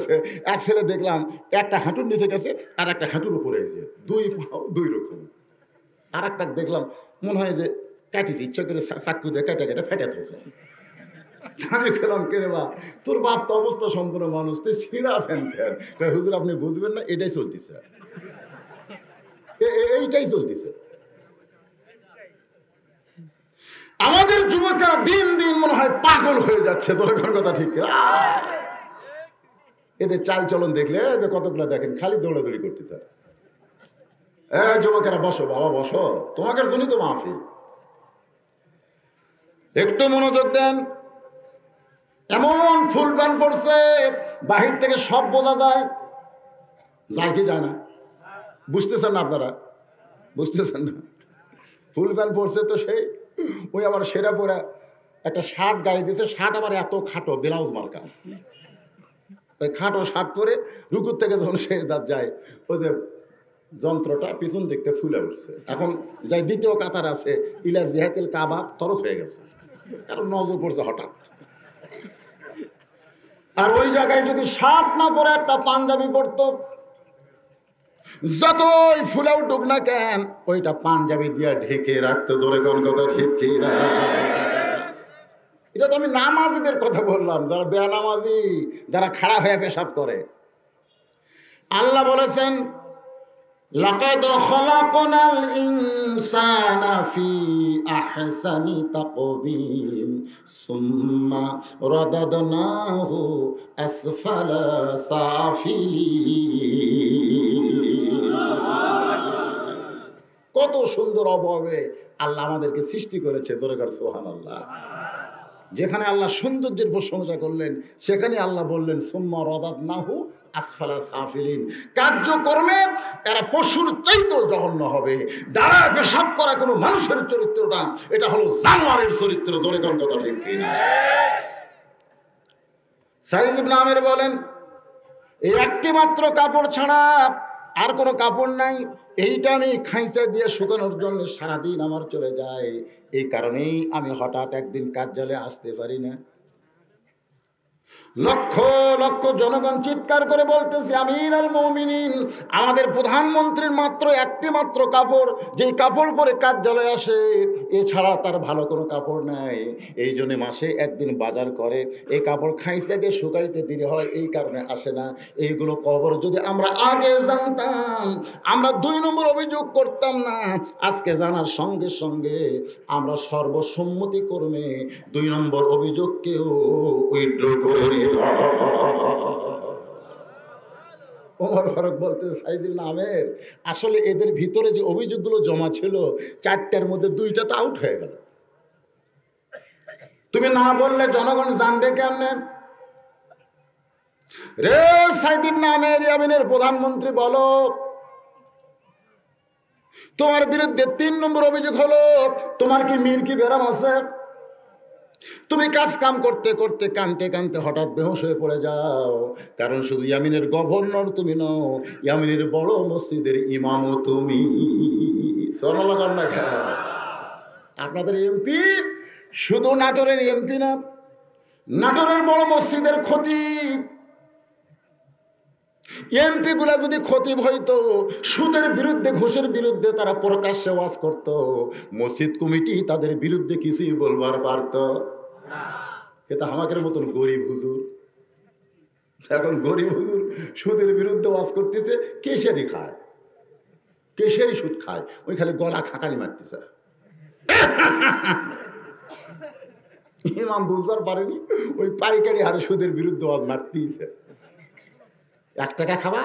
এক ছেলে দেখলাম একটা হাঁটুর নিচে গেছে আর একটা হাঁটুর উপরে গেছে, দুই পাও দুই রকম। আর একটা দেখলাম মনে হয় যে কাটিছে, ইচ্ছা করে চাকু দিয়ে কেটে কেটে ফেটে থাকছে। আমি খেলাম কে রে বা, তোর বাপ তো অবস্থা সম্পূর্ণ মানুষ, তুই ছিঁড়া ফ্যান ফ্যান। হুজুর আপনি বুঝবেন না, এটাই চলতেছে, এইটাই চলতেছে। আমাদের যুবকরা দিন দিন মনে হয় পাগল হয়ে যাচ্ছে, তোর কোন কথা ঠিক। এদের চাল চলন দেখলে এদের কতগুলো দেখেন খালি দৌড়াদৌড়ি করতে চায়। যুবকেরা বসো বাবা বসো, তোমাদের জন্যই তো মাহফিল, একটু মনোযোগ দেন। এমন ফুল প্যান্ট পড়ছে বাহির থেকে সব বোঝা যায়, যায় কি যায় না? বুঝতেছেন না আপনারা? বুঝতেছেন না? ফুল প্যান্ট পরছে তো সেই, ওই আবার সেরা পরে একটা শার্ট গায়ে দিয়েছে, শার্ট আবার এত খাটো ব্লাউজ মার্কা, ওই খাটো শার্ট পরে রুকুর থেকে যখন সে যায়, ওই যে যন্ত্রটা পিছন দিকতে ফুলে উঠছে। এখন যাই দ্বিতীয় কাতার আছে, ইলা জিহাতিল কাবা তরফ হয়ে গেছে, কারণ নজর পড়ছে হঠাৎ। আর ওই জায়গায় যদি শার্ট না পরে একটা পাঞ্জাবি পরতো, যতই ফুলে উঠুক না কেন ওইটা পাঞ্জাবি দিয়া ঢেকে রাখতো। ধরে কোন কথা ঠিক কিনা? এটা তো আমি নামাজিদের কথা বললাম, যারা বেনামাজি, যারা খাড়া হয়ে পেশাব করে। আল্লাহ বলেছেন লাকাদ খলাকনাল ইনসানা ফি আহসানি তাকবীম সুম্মা রাদাদনাহু আসফালা সাফিলিন। কত সুন্দর অভাবে আল্লাহ আমাদেরকে সৃষ্টি করেছে, দরকার সুবহানাল্লাহ। যেখানে আল্লাহ সৌন্দর্যের প্রশংসা করলেন, সেখানে আল্লাহ বললেন সুম্মা রাদাদনাহু আসফালা সাফিলিন। কার্যকর্মে এরা পশুর চাইতেও জঘন্য হবে। দাঁড়ায় পেশাব করা কোনো মানুষের চরিত্র না, এটা হলো জানোয়ারের চরিত্র। জোরে কোন কথা ঠিক কিনা? সাইদ ইবনে আমির বলেন এই একটি মাত্র কাপড় ছাড়া আর কোনো কাপড় নাই, এইটা আমি খাইচা দিয়ে শুকানোর জন্য সারাদিন আমার চলে যায়। এই কারণেই আমি হঠাৎ একদিন কার্যালয়ে আসতে পারি না। লক্ষ লক্ষ জনগণ চিৎকার করে বলতেছে আমির আল মুমিনিন, আমাদের প্রধানমন্ত্রীর মাত্র একটি মাত্র কাপড়, যেই কাপড় পরে কার্যালয়ে আসে, এছাড়া তার ভালো কোনো কাপড় নাই। এই জন্য মাসে একদিন বাজার করে, এই কাপড় খাইছে দিয়ে শুকাইতে দেরি হয়, এই কারণে আসে না। এইগুলো কবর যদি আমরা আগে জানতাম, আমরা 2 নম্বর অভিযোগ করতাম না। আজকে জানার সঙ্গে সঙ্গে আমরা সর্বসম্মতি কর্মে 2 নম্বর অভিযোগকেও উইথড্র করে। ওমর ফারুক বলতে সাইদ ইবনে আমের, আসলে এদের ভিতরে যে অভিযোগগুলো জমা ছিল 4টার মধ্যে 2টা তো আউট হয়ে গেল। তুমি না বললে জনগণ জানবে কেমনে? রে সাইদ ইবনে আমের ইয়ামিনের প্রধানমন্ত্রী বলো, তোমার বিরুদ্ধে 3 নম্বর অভিযোগ হলো তোমার কি মির্কি ব্যারাম আছে? তুমি কাজ কাম করতে করতে কানতে কানতে হঠাৎ বেহুশ হয়ে পড়ে যাও, কারণ শুধু ইয়ামিনের গভর্নর তুমি নও, ইয়ামিনের বড় মসজিদের ইমামও তুমি। আপনাদের এমপি শুধু নাটোরের এমপি না, নাটোরের বড় মসজিদের খতিব, এমপি গুলা যদি খতিব হইতো, সুদের বিরুদ্ধে ঘুষের বিরুদ্ধে তারা প্রকাশ্যে ওয়াজ করত, মসজিদ কমিটি তাদের বিরুদ্ধে কিছুই বলবার পারত না। কিন্তু আমাদের মতন গরিব হুজুর, এখন গরিব হুজুর সুদের বিরুদ্ধে ওয়াজ করতেছে, কেশারি খায়, কেশারি সুদ খায়, ওই খালি গলা খাকারি মারতেছে। ইমাম বুঝবার পারেনি, ওই পাইকারি হারে সুদের বিরুদ্ধে ওয়াজ মারতেছে। 1 টাকা খাবা,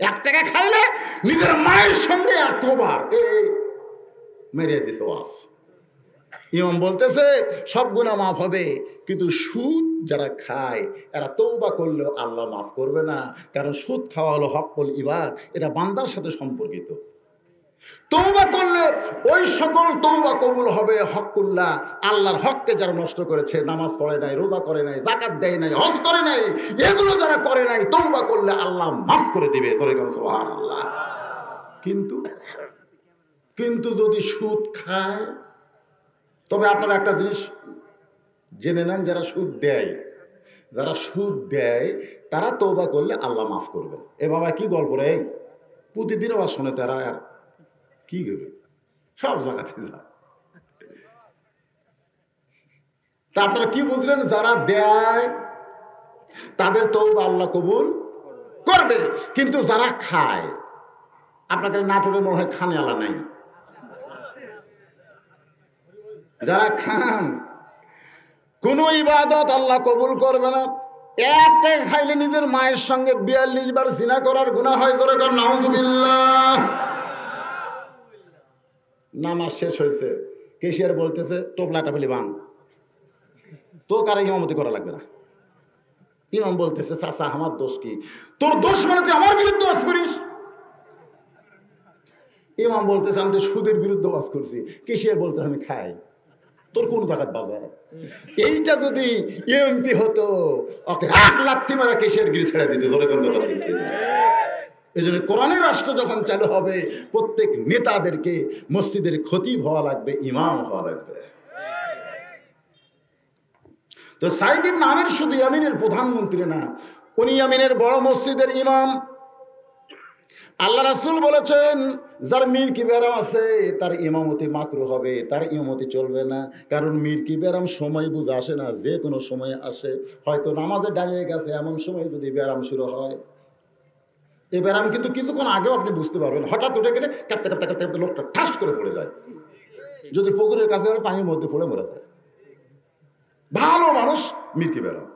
1 টাকা খাইলে নিজের মায়ের সঙ্গে এতবার মেরে দিছে ওয়াজ। ইমাম বলতেছে সব গুনাহ মাফ হবে, কিন্তু সুদ যারা খায় এরা তওবা করলেও আল্লাহ মাফ করবে না, কারণ সুদ খাওয়া হলো হকুল ইবাদ, এটা বান্দার সাথে সম্পর্কিত। তওবা করলে ওই সকল তওবা কবুল হবে হকুল্লাহ, আল্লাহর হককে যারা নষ্ট করেছে, নামাজ পড়ে নাই, রোজা করে নাই, যাকাত দেয় নাই, হজ করে নাই, এগুলো যারা করে নাই, তওবা করলে আল্লাহ মাফ করে দিবে। সুবহানাল্লাহ। কিন্তু যদি সুদ খায়, তবে আপনারা একটা জিনিস জেনে নেন, যারা সুদ দেয় তারা তওবা করলে আল্লাহ মাফ করবে। এ বাবা কি গল্প রে, প্রতিদিন আবার শোনে তারা, আর কি করবে, সব জায়গাতে যায়। তা আপনারা কি বুঝলেন, যারা দেয় তাদের তওবা আল্লাহ কবুল করবে, কিন্তু যারা খায়, আপনাদের নাটোরে মনে হয় খানে আলা নাই, যারা খান কোন ইবাদত আল্লাহ কবুল করবে না। 1 টাকা খাইলে নিজের মায়ের সঙ্গে 42 বার জিনা করার গুনাহ হয়। জোরে কর নাউযুবিল্লাহ। নামাজ শেষ হয়েছে, কেশিয়ার বলতেছে টোপলাটা ফেলি বান, তো কারা ইমামতি করা লাগবে না। ইমাম বলতেছে চাচা আমার দোষ কি? তোর দোষ মানে তুই আমার বিরুদ্ধে ওয়াজ করিস। ইমাম বলতেছে আমি তো সুদের বিরুদ্ধে ওয়াজ করছি। কেশিয়ার বলতেছে আমি খাই, তোর কোন জায়গায় বাজায়? এইটা যদি এমপি হতো, ওকে 1 লাথি মারা কেশিয়ার গিরি ছেড়ে দিত। এই জন্য কোরআনের রাষ্ট্র যখন চালু হবে, প্রত্যেক নেতাদেরকে মসজিদের খতিব হওয়া লাগবে, ইমাম হওয়া লাগবে। তো সাইদ ইবনে আমির শুধু ইয়ামিনের প্রধানমন্ত্রী না, উনি ইয়ামিনের বড় মসজিদের ইমাম। আল্লাহ রাসূল বলেছেন যার মিরকি ব্যারাম আছে তার ইমামতি মাকরুহ হবে, তার ইমামতি চলবে না। কারণ মিরকি ব্যারাম সময় বুঝে আসে না, যে কোনো সময় আসে। হয়তো নামাজে দাঁড়িয়ে গেছে, এমন সময় যদি ব্যারাম শুরু হয়, এই ব্যারাম কিন্তু কিছুক্ষণ আগেও আপনি বুঝতে পারবেন। হঠাৎ উঠে গেলে কাঁপতে কাঁপতে কাঁপতে কাঁপতে লোকটা ঠাস করে পড়ে যায়, যদি পুকুরের কাছে পানির মধ্যে পড়ে মরে যায়। ভালো মানুষ মিরকি ব্যারাম,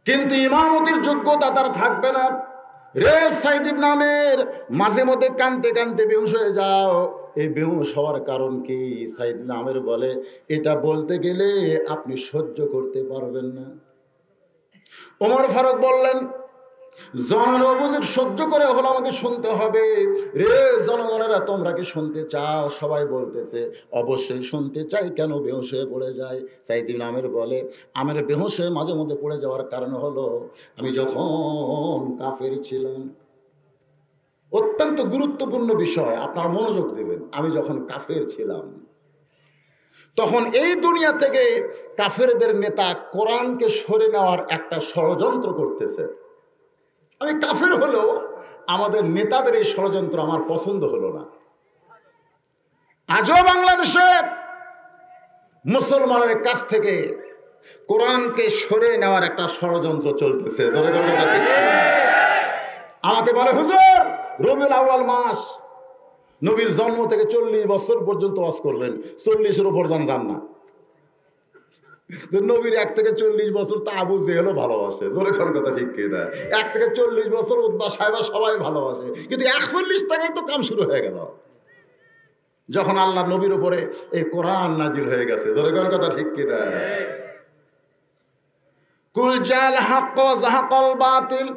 কিন্তু ইমামতির যোগ্যতা তার থাকবে না। রে সাইদ ইবনে আমির, মাঝে মধ্যে কানতে কানতে বেহুশ হয়ে যাও। এই বেহুশ হওয়ার কারণ কি? সাইদ ইবনে আমির বলে এটা বলতে গেলে আপনি সহ্য করতে পারবেন না। ওমর ফারুক বললেন জনগণের অভিযোগ সহ্য করে হলো আমাকে শুনতে হবে। রে জনগণেরা, তোমরা কি শুনতে চাও? সবাই বলতেছে অবশ্যই শুনতে চাই। কেন বেহুশ হয়ে পড়ে যায়? সাইদ ইবনে আমির বলে আমার বেহুশ হয়ে মাঝে মধ্যে পড়ে যাওয়ার কারণ হলো আমি যখন কাফের ছিলাম, অত্যন্ত গুরুত্বপূর্ণ বিষয়, আপনার মনোযোগ দেবেন। আমি যখন কাফের ছিলাম, তখন এই দুনিয়া থেকে কাফেরদের নেতা কোরআনকে সরে নেওয়ার একটা ষড়যন্ত্র করতেছে। আমি কাফের হলেও আমাদের নেতাদের এই ষড়যন্ত্র আমার পছন্দ হলো না। আজও বাংলাদেশে মুসলমানের কাছ থেকে কোরআনকে সরে নেওয়ার একটা ষড়যন্ত্র চলতেছে। আমাকে বলে হুজুর রবিউল আউয়াল মাস, নবীর জন্ম থেকে 40 বছর পর্যন্ত ওয়াজ করবেন, 40-এর উপর যান না। নবীর 1 থেকে 40 বছর তা আবু জেহেলও ভালোবাসে। জোরে কোন কথা ঠিক কি না? 1 থেকে 40 বছর উতবা সাহেবা সবাই ভালোবাসে, কিন্তু 41 থেকে তো কাম শুরু হয়ে গেল যখন আল্লাহ নবীর উপরে এই কোরআন নাজিল হয়ে গেছে। জোরে কোন কথা ঠিক কি না? কুল জাল হক ওয়া যাহাকাল বাতিল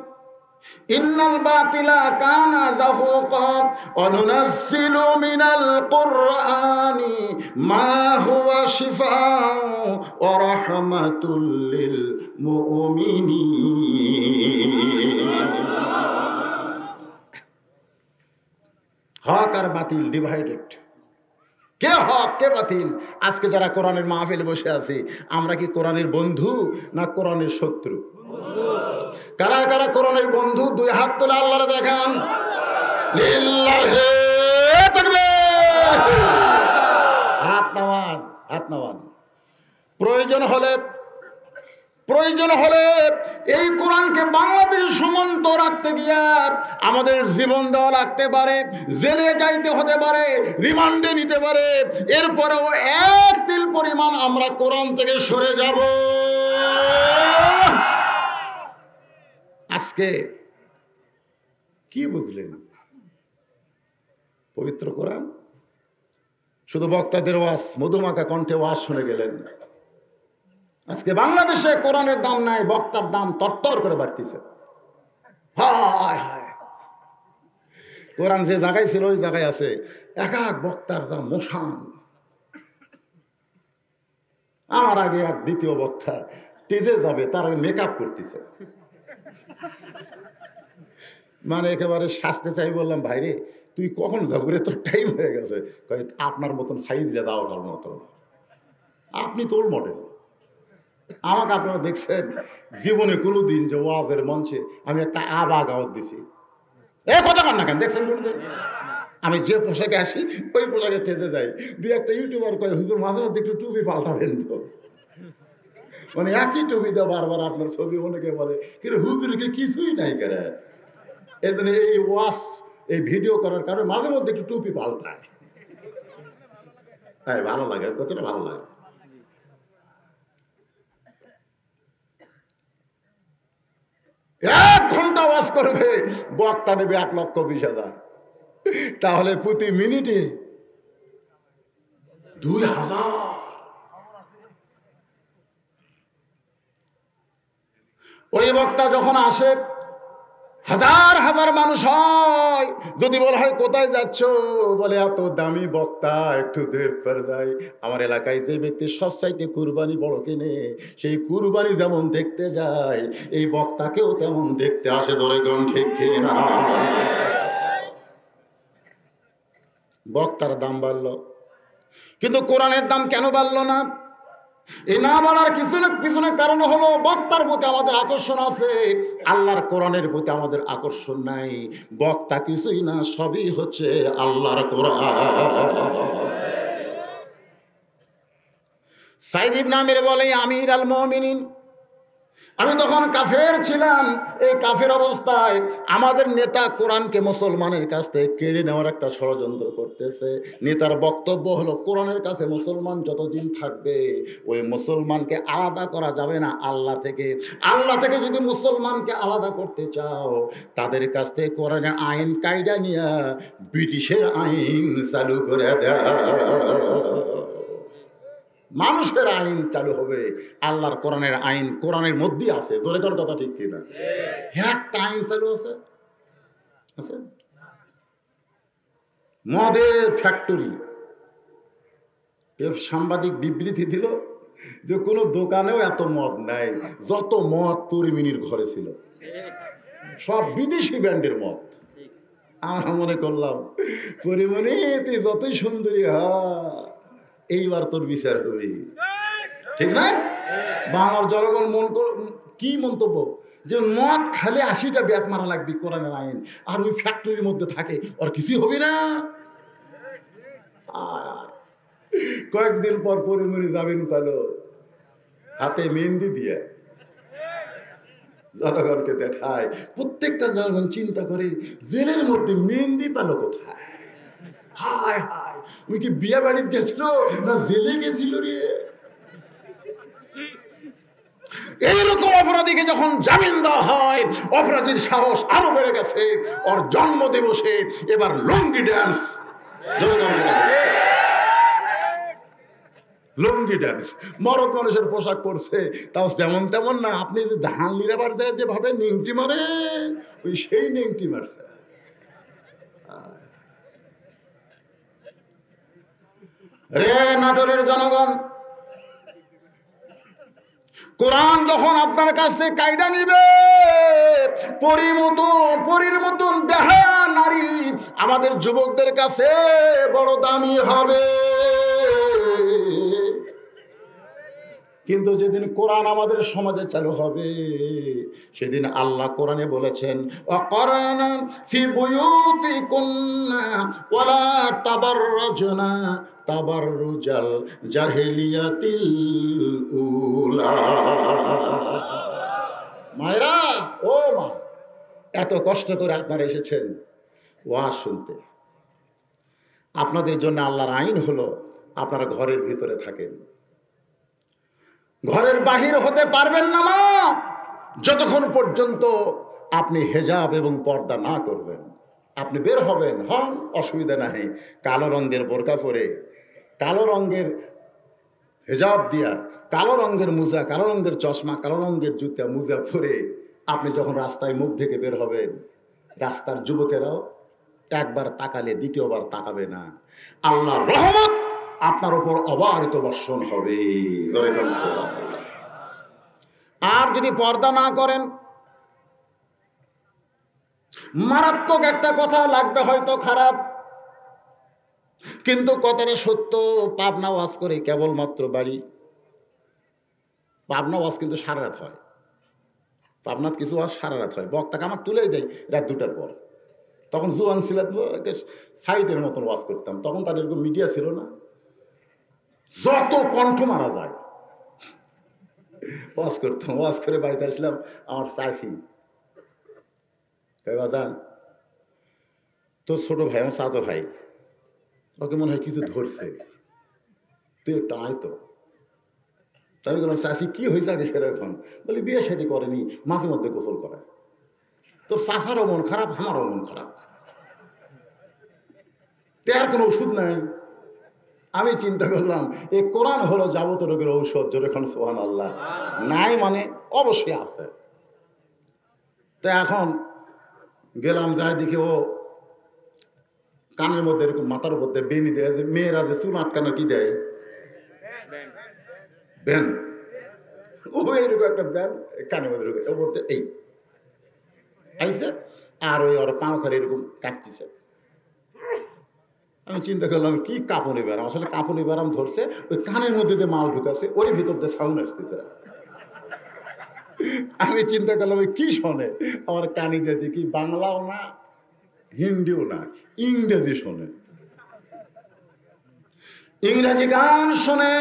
ইন্নাল বাতিলা কানা যাহুকা ওয়া নুনাজ্জিলু মিনাল কুরআনি মা হুয়া শিফাউ ওয়া রাহমাতুল লিল মুমিনিন। হক আর বাতিল ডিভাইডেড। কে হক কে বাতিল? আজকে যারা কোরআনের মাহফিলে বসে আছি, আমরা কি কোরআনের বন্ধু না কোরআনের শত্রু? কারা কারা কোরআনের বন্ধু দুই হাত তুলে আল্লাহরে দেখান। লিল্লাহি তাকবীর। হাত নামান, হাত নামান। প্রয়োজন হলে এই কোরআনকে বাংলাদেশ সীমান্ত রাখতে গিয়া আমাদের জীবন দেওয়া লাগতে পারে, জেলে যাইতে হতে পারে, রিমান্ডে নিতে পারে, এরপরেও এক তিল পরিমাণ আমরা কোরআন থেকে সরে যাব। আজকে কি বুঝলেন? পবিত্র কোরআন শুধু বক্তাদের ওয়াজ, মধুমাখা কণ্ঠে ওয়াজ শুনে গেলেন। আজকে বাংলাদেশে কোরআনের দাম নাই, বক্তার দাম তরতর করে বাড়তেছে। হায় হায়, কোরআন যে জায়গায় ছিল ওই জায়গায় আছে, এক এক বক্তার দাম মশান। আমার আগে এক দ্বিতীয় বক্তা টেজে যাবে, তার আগে মেকআপ করতেছে, মানে একেবারে শাস্তে চাই। বললাম, ভাইরে তুই কখন যাবো রে, তোর টাইম হয়ে গেছে। আপনার মতন সাইজ দিয়ে যাওয়ার মতো, আপনি তোর মডেল। আমাকে আপনারা দেখছেন জীবনে কোনোদিন যে ওয়াজের মঞ্চে আমি একটা আবা গাওয়াত দিছি? এ কথা কন না কেন? দেখছেন কোনোদিন? আমি যে পোশাকে আসি ওই পোশাকে টেতে যাই। দুই একটা ইউটিউবার কয়, হুজুর মাঝে মধ্যে একটু টুপি পাল্টাবেন তো। মানে একই টুপিতে বারবার আপনার ছবি। অনেকে বলে কিন্তু হুজুরকে কিছুই নাই করে। এই জন্য এই ওয়াজ, এই ভিডিও করার কারণে মাঝে মধ্যে একটু টুপি পাল্টায়। হ্যাঁ, ভালো লাগে, কতটা ভালো লাগে। এক ঘন্টা ওয়াজ করবে, বক্তা নেবে 1,20,000, তাহলে প্রতি মিনিটে 2,000। ওই বক্তা যখন আসে হাজার হাজার মানুষ হয়। যদি বলা হয় কোথায় যাচ্ছ, বলে এত দামি বক্তা, একটু দের পর যাই। আমার এলাকায় যে ব্যক্তি সবচাইতে কুরবানি বড় কিনে, সেই কুরবানি যেমন দেখতে যায়, এই বক্তাকেও তেমন দেখতে আসে। ধরে কোন ঠিক না? বক্তার দাম বাড়লো, কিন্তু কোরআনের দাম কেন বাড়লো না? এই না বাড়ার পিছনে কারণ হলো বক্তার প্রতি আমাদের আকর্ষণ আছে, আল্লাহর কোরআনের প্রতি আমাদের আকর্ষণ নাই। বক্তা কিছুই না, সবই হচ্ছে আল্লাহর কোরআন। সাইদ ইবনে আমির বলে, আমির আল মুমিনিন, আমি তখন কাফের ছিলাম। এই কাফের অবস্থায় আমাদের নেতা কোরআনকে মুসলমানের কাছ থেকে কেড়ে নেওয়ার একটা ষড়যন্ত্র করতেছে। নেতার বক্তব্য হলো, কোরআনের কাছে মুসলমান যতদিন থাকবে, ওই মুসলমানকে আলাদা করা যাবে না আল্লাহ থেকে। আল্লাহ থেকে যদি মুসলমানকে আলাদা করতে চাও, তাদের কাছ থেকে কোরআনের আইন কায়দা নিয়ে ব্রিটিশের আইন চালু করে দেয়। মানুষের আইন চালু হবে, আল্লাহর কোরআনের আইন কোরআনের মধ্যে আছে। জোরে কর কথা, ঠিক কিনা? একটা আইন চালু আছে। মদের ফ্যাক্টরি, সাংবাদিক বিবৃতি দিল যে কোনো দোকানেও এত মদ নাই, যত মদ পরিমিনির ঘরে ছিল, সব বিদেশি ব্র্যান্ডের মদ। আমরা মনে করলাম, পরিমণি তুই যতই সুন্দরী হ, এইবার তোর বিচার হবে, ঠিক না? বাংলার জনগণ কি মন্তব্য, যে মদ খালে 80টা ব্যাট মারা লাগবে কোরআনের আইন, আর ওই ফ্যাক্টরির মধ্যে থাকে, আর কিছুই হবে না। কয়েকদিন পর পরিমণি জামিন পেল, হাতে মেহেন্দি দিয়ে জনগণকে দেখায়। প্রত্যেকটা জনগণ চিন্তা করে, জেলের মধ্যে মেহেন্দি পেল কোথায়? হায় হায়, উনি কি বিয়ে বাড়িতে গেছিল না জেলে গেছিল রে? এইরকম অপরাধীকে যখন জামিন দেওয়া হয়, অপরাধীর সাহস আরো বেড়ে গেছে। ওর জন্ম দিবসে এবার লুঙ্গি ড্যান্স, লুঙ্গি ড্যান্স। মরদ মানুষের পোশাক পরছে, তাও যেমন তেমন না। আপনি যে ধান লিরাবার দেয় যেভাবে নিংটি মারে, ওই সেই নিংটি মারছে। রে নাটোরের জনগণ, কোরআন যখন আপনার কাছ থেকে কায়দা নিবে, পরীর মতন বেহায়া নারী আমাদের যুবকদের কাছে বড় দামি হবে। কিন্তু যেদিন কোরআন আমাদের সমাজে চালু হবে, সেদিন আল্লাহ কোরআনে বলেছেন, ওয়াকরানা ফি বুয়ুতিকুন্না ওয়ালা তাবাররাজনা তাবাররুজাল জাহিলিয়াতিল উলা। মায়েরা, ও মা, এত কষ্ট করে আপনারা এসেছেন ওয়াজ শুনতে। আপনাদের জন্য আল্লাহর আইন হলো আপনারা ঘরের ভিতরে থাকেন, ঘরের বাহির হতে পারবেন না মা, যতক্ষণ পর্যন্ত আপনি হেজাব এবং পর্দা না করবেন। আপনি বের হবেন, হন, অসুবিধা নাই, কালো রঙের বোরকা পরে, কালো রঙের হেজাব দিয়া, কালো রঙের মোজা, কালো রঙের চশমা, কালো রঙের জুতা মোজা পরে আপনি যখন রাস্তায় মুখ ঢেকে বের হবেন, রাস্তার যুবকেরাও একবার তাকালে দ্বিতীয়বার তাকাবে না। আল্লাহর রহমত আপনার উপর অবারিত বর্ষণ হবে। আর যদি পর্দা না করেন, মারাত্মক একটা কথা লাগবে হয়তো খারাপ, কিন্তু কথাটা সত্য। পাবনা ওয়াজ করে কেবলমাত্র বাড়ি, পাবনা ওয়াজ কিন্তু সারা রাত হয়, পাবনাত কিছু ওয়াজ সারা রাত হয়, বক্তাকে আমার তুলেই দেয় রাত 2টার পর। তখন জুয়ান ছিলাম, সাইটের মতন ওয়াজ করতাম, তখন তার এরকম মিডিয়া ছিল না, যত কণ্ঠ মারা যায় ওয়াজ করতাম। ওয়াজ করে বাড়িতে আসলাম, আমার চাচি বাদান, তোর ছোট ভাই, আমার চাচা ভাই, ওকে মনে হয় কিছু ধরছে, তুই একটু আয় তো। আমি বললাম, চাচি কি হয়েছে আগে সেরকম? বলি, বিয়ে শাদী করেনি, মাঝে মধ্যে গোসল করে। তোর চাচারও মন খারাপ, আমারও মন খারাপ, তার কোনো ওষুধ নাই। আমি চিন্তা করলাম, এই কোরআন হলো যাবত রোগের ঔষধ, যেরকম সুবহানাল্লাহ। নাই মানে অবশ্যই আছে। তো এখন গেলাম, যাই দেখি ও কানের মধ্যে এরকম মাথার মধ্যে বেনি দেয়, যে মেয়েরা যে চুল আটকানো কি দেয়, ব্যান, ও এরকম একটা ব্যান কানের মধ্যে ঢুকে, ও বলতে এই আইসে, আর ওই ওর পাও খালি এরকম কাটতেছে। আমি চিন্তা করলাম, কি কাঁপুনি ব্যারাম, আসলে কাঁপুনি ব্যারাম ধরছে, ওই কানের মধ্যে যে মাল ঢুকাচ্ছে ওর ভিতর দিয়ে সাউন্ড আসতেছে। আমি চিন্তা করলাম, ওই কি শোনে, আমার কানি দিয়ে দেখি বাংলাও না, হিন্দিও না, ইংরেজি শোনে, ইংরেজি গান শোনে।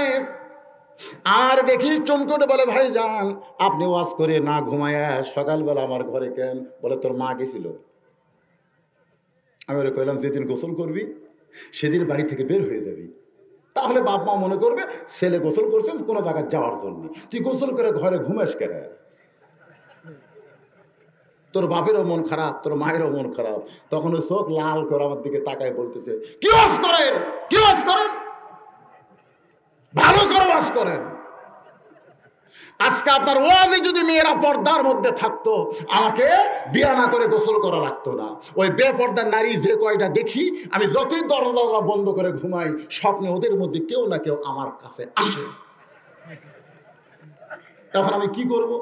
আর দেখি চমকটে বলে, ভাই যান, আপনি ওয়াজ করে না ঘুমায়া সকালবেলা আমার ঘরে কেন? বলে, তোর মা গেছিল। আমি ওরা কইলাম, যেদিন গোসল করবি সেদিন বাড়ি থেকে বের হয়ে যাবি, তাহলে বাপ মা মনে করবে ছেলে গোসল করছে কোনো জায়গায় যাওয়ার জন্য, তুই গোসল করে ঘরে ঘুমাস কেন? তোর বাপেরও মন খারাপ, তোর মায়েরও মন খারাপ। তখন ওই চোখ লাল করে আমার দিকে তাকায় বলতেছে, কি ওয়াজ করেন, কি ওয়াজ করেন, ভালো করে ওয়াজ করেন। আজকে আপনার ওয়াজে যদি মেয়েরা পর্দার মধ্যে থাকতো, আমাকে বিয়া না করে গোসল করা লাগতো না। ওই বেপর্দার নারী যে কয়টা দেখি, আমি যতই দরজা বন্ধ করে ঘুমাই, স্বপ্নে ওদের মধ্যে কেউ না কেউ আমার কাছে আসে। তখন আমি কি করব?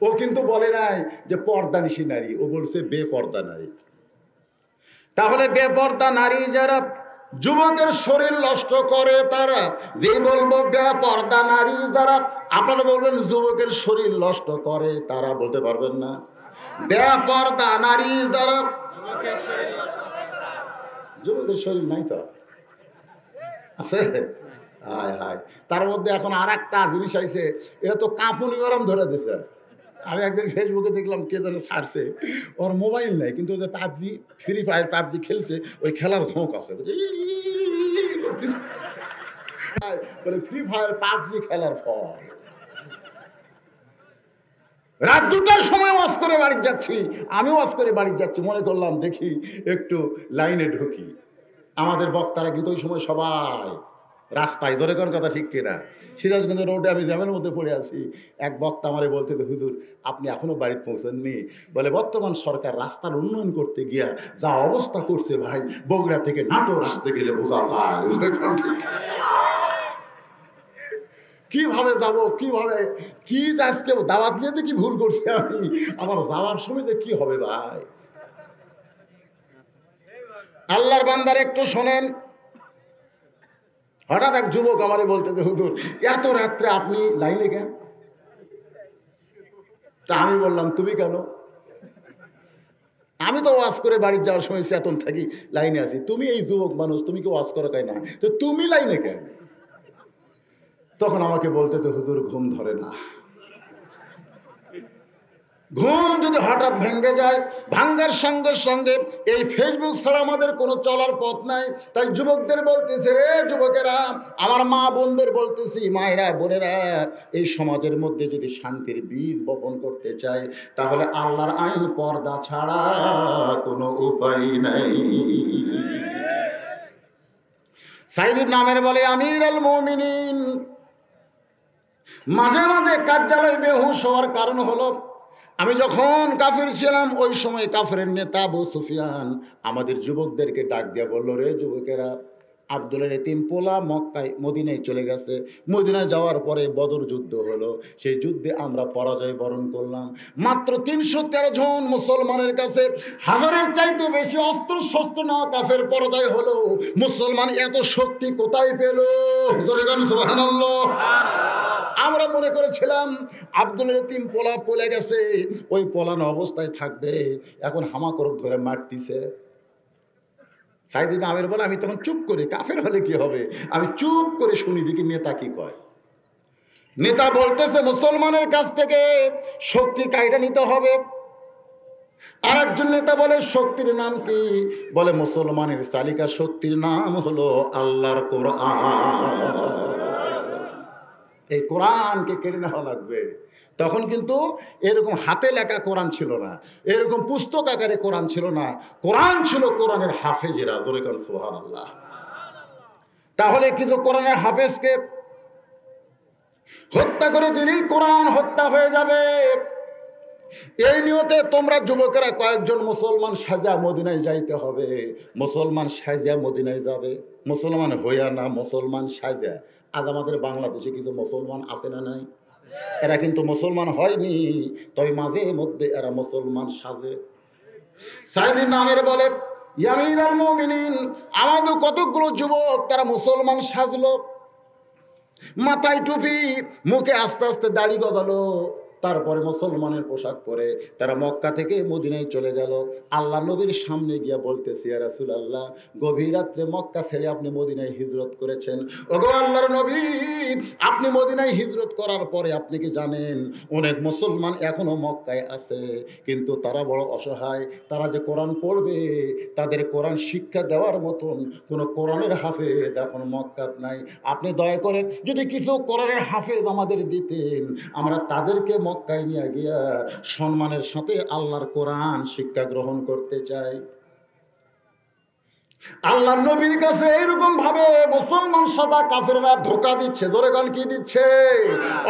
ও কিন্তু বলে নাই যে পর্দানিশী নারী, ও বলছে বেপর্দা নারী। তাহলে বেপর্দা নারী যারা যুবকের শরীর নষ্ট করে, তারা যে বলবো বেপর্দা নারী যারা, আপনারা বলবেন যুবকের শরীর নষ্ট করে, তারা বলতে পারবেন না। বেপর্দা নারী যারা, যুবকের শরীর নাই তো আছে, হায় হায়। তার মধ্যে এখন আর একটা জিনিস আইছে, এটা তো কাঁপুনি গরম ধরে দিছে। আমি একদিন ফেসবুকে দেখলাম, কে যেন ছাড়ছে, ওর মোবাইল নেই, কিন্তু ওদের পাবজি, ফ্রি ফায়ার পাবজি খেলছে, ওই খেলার ঝোঁক আছে, বলে ফ্রি ফায়ার পাবজি খেলার ফল। রাত 2টার সময় ওয়াজ করে বাড়ি যাচ্ছি, আমি ওয়াজ করে বাড়ি যাচ্ছি, মনে করলাম দেখি একটু লাইনে ঢুকি। আমাদের বক্তারা কিন্তু ওই সময় সবাই রাস্তায়, জোরে কোন কথা ঠিক কিনা? সিরাজগঞ্জ রোডে আমি জ্যামের মধ্যে পড়ে আছি, এক বক্তা আমারে বলতে, হুজুর আপনি এখনো বাড়িতে পৌঁছাননি? বলে, বর্তমান সরকার রাস্তার উন্নয়ন করতে গিয়া যা অবস্থা করছে ভাই, বগুড়া থেকে নাটোর আসতে গেলে বোঝা যায়। কিভাবে যাব, কিভাবে কি আজকে দাওয়াত দিতে কি ভুল করছি আমি, আমার যাওয়ার সময় কি হবে ভাই? আল্লাহর বান্দার একটু শোনেন, হঠাৎ এক যুবক আমারে বলতেছে, হুজুর এত রাত্রে আপনি লাইনে কেন? তা আমি বললাম, তুমি কেন? আমি তো ওয়াজ করে বাড়ি যাওয়ার সময় চেতন থাকি, লাইনে আছি। তুমি এই যুবক মানুষ, তুমি কি ওয়াজ করো তাই না, তো তুমি লাইনে কেন? তখন আমাকে বলতেছে, হুজুর ঘুম ধরে না। ঘুম যদি হঠাৎ ভেঙে যায়, ভাঙ্গার সঙ্গে সঙ্গে এই ফেসবুক ছাড়া আমাদের কোনো চলার পথ নাই। তাই যুবকদের বলতেছে, রে যুবকেরা, আমার মা বোনদের বলতেছি, মায়েরা বোনেরা, এই সমাজের মধ্যে যদি শান্তির বীজ বপন করতে চাই, তাহলে আল্লাহর আইন পর্দা ছাড়া কোনো উপায় নাই। সাইদ ইবনে আমের বলে, আমিরুল মুমিনিন মাঝে মাঝে কার্যালয় বেহুশ হওয়ার কারণ হলো, আমি যখন কাফের ছিলাম ওই সময় কাফের নেতা আবু সুফিয়ান আমাদের যুবকদেরকে ডাক দিয়া বললো, রে যুবকেরা, আব্দুলের এতিম পোলা মক্কায় মদিনায় চলে গেছে। মদিনায় যাওয়ার পরে বদর যুদ্ধ হলো, সেই যুদ্ধে আমরা পরাজয় বরণ করলাম। মাত্র ৩১৩ জন মুসলমানের কাছে হাজারের চাইতে বেশি অস্ত্র শস্ত্র নেওয়া কাফের পরাজয় হলো। মুসলমান এত শক্তি কোথায় পেল? সুবহানাল্লাহ। আমরা মনে করেছিলাম আব্দুল এতিম পোলা পলে গেছে, ওই পলানো অবস্থায় থাকবে, এখন হামাকরক ধরে মারতিছে। সাইদ ইবনে আমের বলে, আমি তখন চুপ করে, কাফের হলে কি হবে, আমি চুপ করে শুনি দেখি নেতা কি কয়। নেতা বলতেছে, মুসলমানের কাছ থেকে শক্তি কাইটা নিতে হবে। আর একজন নেতা বলে, শক্তির নাম কি? বলে, মুসলমানের চালিকা শক্তির নাম হলো আল্লাহর কোরআন। এই কোরআনকে কেড়ে নেওয়া লাগবে। তখন কিন্তু এরকম হাতে লেখা কোরআন ছিল না, এরকম পুস্তক আকারে কোরআন ছিল না। কোরআন ছিল কোরআনের হাফেজেরা। জোরে করেন সুবহানাল্লাহ। তাহলে কিছু কোরআনের হাফেজকে হত্যা করে দিলেই কোরআন হত্যা হয়ে যাবে। এই নিয়তে তোমরা যুবকেরা কয়েকজন মুসলমান সাজা মদিনায় যাইতে হবে। মুসলমান সাজা মদিনায় যাবে, মুসলমান হইয়া না, মুসলমান সাজা। আজ আমাদের বাংলাদেশে কিছু মুসলমান আছে না নাই? এরা কিন্তু মুসলমান হয়নি, তবে মাঝে মধ্যে এরা মুসলমান সাজে। সাইদ ইবনে আমের বলে, আমিরুল মুমিনিন, আমাদের কতগুলো যুবক তারা মুসলমান সাজলো, মাথায় টুপি, মুখে আস্তে আস্তে দাড়ি গজালো, তারপরে মুসলমানের পোশাক পরে তারা মক্কা থেকে মদিনায় চলে গেল। আল্লাহ নবীর সামনে গিয়া বলতেছে, ইয়া রাসূলুল্লাহ, গভীর রাত্রে মক্কা ছেড়ে আপনি মদিনায় হিজরত করেছেন। ওগো আল্লাহর নবী, আপনি মদিনায় হিজরত করার পরে আপনি কি জানেন অনেক মুসলমান এখনো মক্কায় আছে, কিন্তু তারা বড় অসহায়। তারা যে কোরআন পড়বে, তাদের কোরআন শিক্ষা দেওয়ার মতন কোনো কোরআনের হাফেজ এখন মক্কাত নাই। আপনি দয়া করে যদি কিছু কোরআনের হাফেজ আমাদের দিতেন, আমরা তাদেরকে মক্কায় নিয়ে গিয়া সম্মানের সাথে আল্লাহর কোরআন শিক্ষা গ্রহণ করতে চাই। আল্লাহর নবীর কাছে এরকম ভাবে মুসলমান সাদা কাফেররা ধোঁকা দিচ্ছে। ধরে গান কি দিচ্ছে?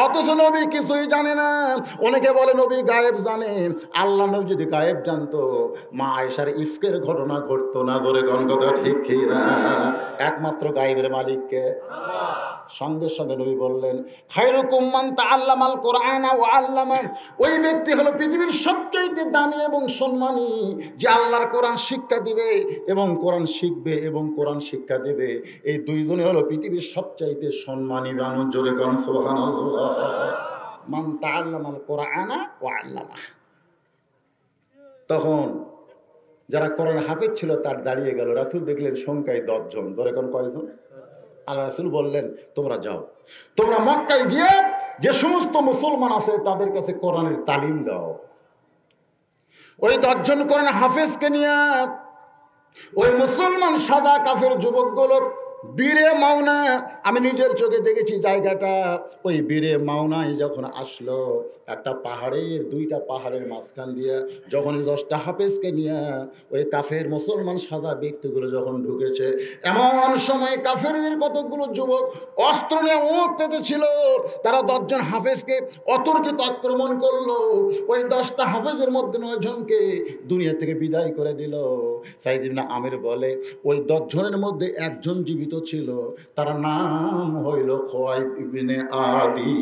অথচ নবী কিছুই জানে না। অনেকে বলে নবী গায়েব জানে। আল্লাহ নবী যদি গায়েব জানতো, মা আয়েশার ইফকের ঘটনা ঘটতো না। ধরে গান কথা ঠিক কি না? একমাত্র গায়েবের মালিককে। সঙ্গে সঙ্গে নবী বললেন, খায়রুকুম মান তাআল্লামাল কোরআনা ওয়া আল্লামা। ওই ব্যক্তি হলো পৃথিবীর সবচেয়ে দামি এবং সম্মানী, যে আল্লাহর কোরআন শিক্ষা দিবে এবং কোরআন শিখবে এবং কোরআন শিক্ষা দেবে। এই দুইজনে হলো পৃথিবীর সবচাইতে সম্মানী মানুষ। জোরে কোন সুবহানাল্লাহ। মান তাআল্লামাল কোরআনা ওয়া আল্লামা। তখন যারা কোরআন হাফেজ ছিল তার দাঁড়িয়ে গেল। রাসূল দেখলেন সংখ্যায় 10 জন। ধরে কোন কয়জন? আল্লাহ রাসূল বললেন, তোমরা যাও, তোমরা মক্কায় গিয়ে যে সমস্ত মুসলমান আছে তাদের কাছে কোরআনের তালিম দাও। ওই 10 জন কোরআন হাফেজকে নিয়ে ওই মুসলমান সাদা কাফের যুবকগুলো বীরে মাওনা, আমি নিজের চোখে দেখেছি জায়গাটা। ওই বীরে মাওনায় যখন আসলো, একটা পাহাড়ের, দুইটা পাহাড়ের মাঝখান দিয়ে যখন 10টা হাফেজকে নিয়ে ওই কাফের মুসলমান সাদা ব্যক্তিগুলো যখন ঢুকেছে, এমন সময় কাফেরদের কতগুলো যুবক অস্ত্র নিয়ে উঠতে ছিল। তারা 10 জন হাফেজকে অতর্কিত আক্রমণ করলো। ওই 10টা হাফেজের মধ্যে 9 জনকে দুনিয়া থেকে বিদায় করে দিল। সাইদ ইবনে আমের বলে, ওই 10 জনের মধ্যে একজন জীবিত ছিল, তার নাম হইল খুয়াইব ইবনে আদি।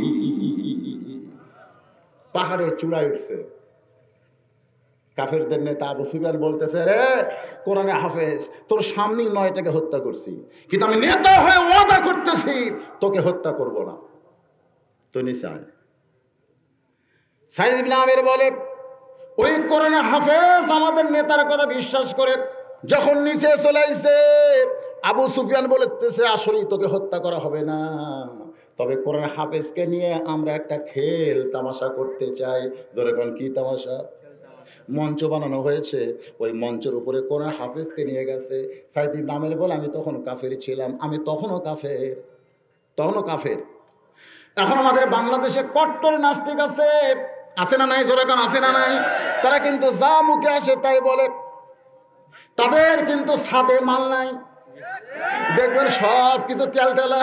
পাহাড়ে চূড়ায় উঠছে, কাফেরদের নেতা আবু সুফিয়ান বলতেছে, রে কোরআনে হাফেজ, তোর সামনেই 9টাকে হত্যা করছি, কিন্তু আমি নেতা হয়ে ওয়াদা করতেছি তোকে হত্যা করব না। তো নিচে আয়। সাইদ ইবনে আমির বলে, ওই কোরআনে হাফেজ আমাদের নেতার কথা বিশ্বাস করে যখন নিচে চলে আইছে, আবু সুফিয়ান বলতেছে আসলেই তোকে হত্যা করা হবে না, তবে কোরআন হাফেজকে নিয়ে আমরা একটা খেল তামাশা করতে চাই। ধরে কোন কি তামাশা? মঞ্চ বানানো হয়েছে, ওই মঞ্চের উপরে কোরআন হাফেজকে নিয়ে গেছে। সাইদ ইবনে আমির বলে, আমি তখন কাফের ছিলাম, আমি তখনও কাফের। এখন আমাদের বাংলাদেশে কট্টর নাস্তিক আছে না নাই? ধরে কোন আছে না নাই? তারা কিন্তু যা মুখে আসে তাই বলে, তাদের কিন্তু ছাদে মাল নাই, দেখবেন সব কিছু তেলতেলা,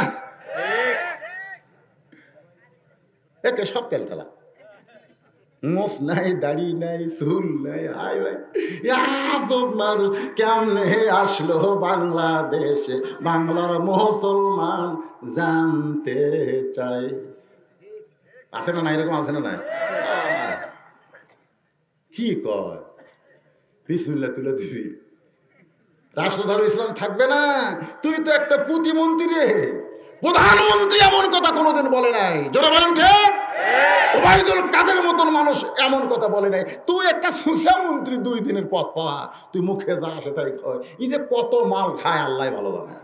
একে সব তেলতেলা, মোষ নাই, দাড়ি নাই, চুল নাই। হাই ভাই, মানুষ কেমনে আসলো বাংলাদেশে, বাংলার মুসলমান জানতে চাই। আছে না নাই? এরকম আছে না নাই? কি কয় বিসমিল্লাহ তুলে দিবি, রাষ্ট্রধর্ম ইসলাম থাকবে না? তুই তো একটা প্রতিমন্ত্রী রে, প্রধানমন্ত্রী এমন কথা কোনোদিন বলে নাই। জোরে বলেন ঠিক? ওবায়দুল কাদের মতন মানুষ এমন কথা বলে নাই। তুই একটা সুশা মন্ত্রী, 2 দিনের পথ পাওয়া, তুই মুখে যা আসে তাই খায়। এই যে কত মাল খায় আল্লাহ ভালো জানে।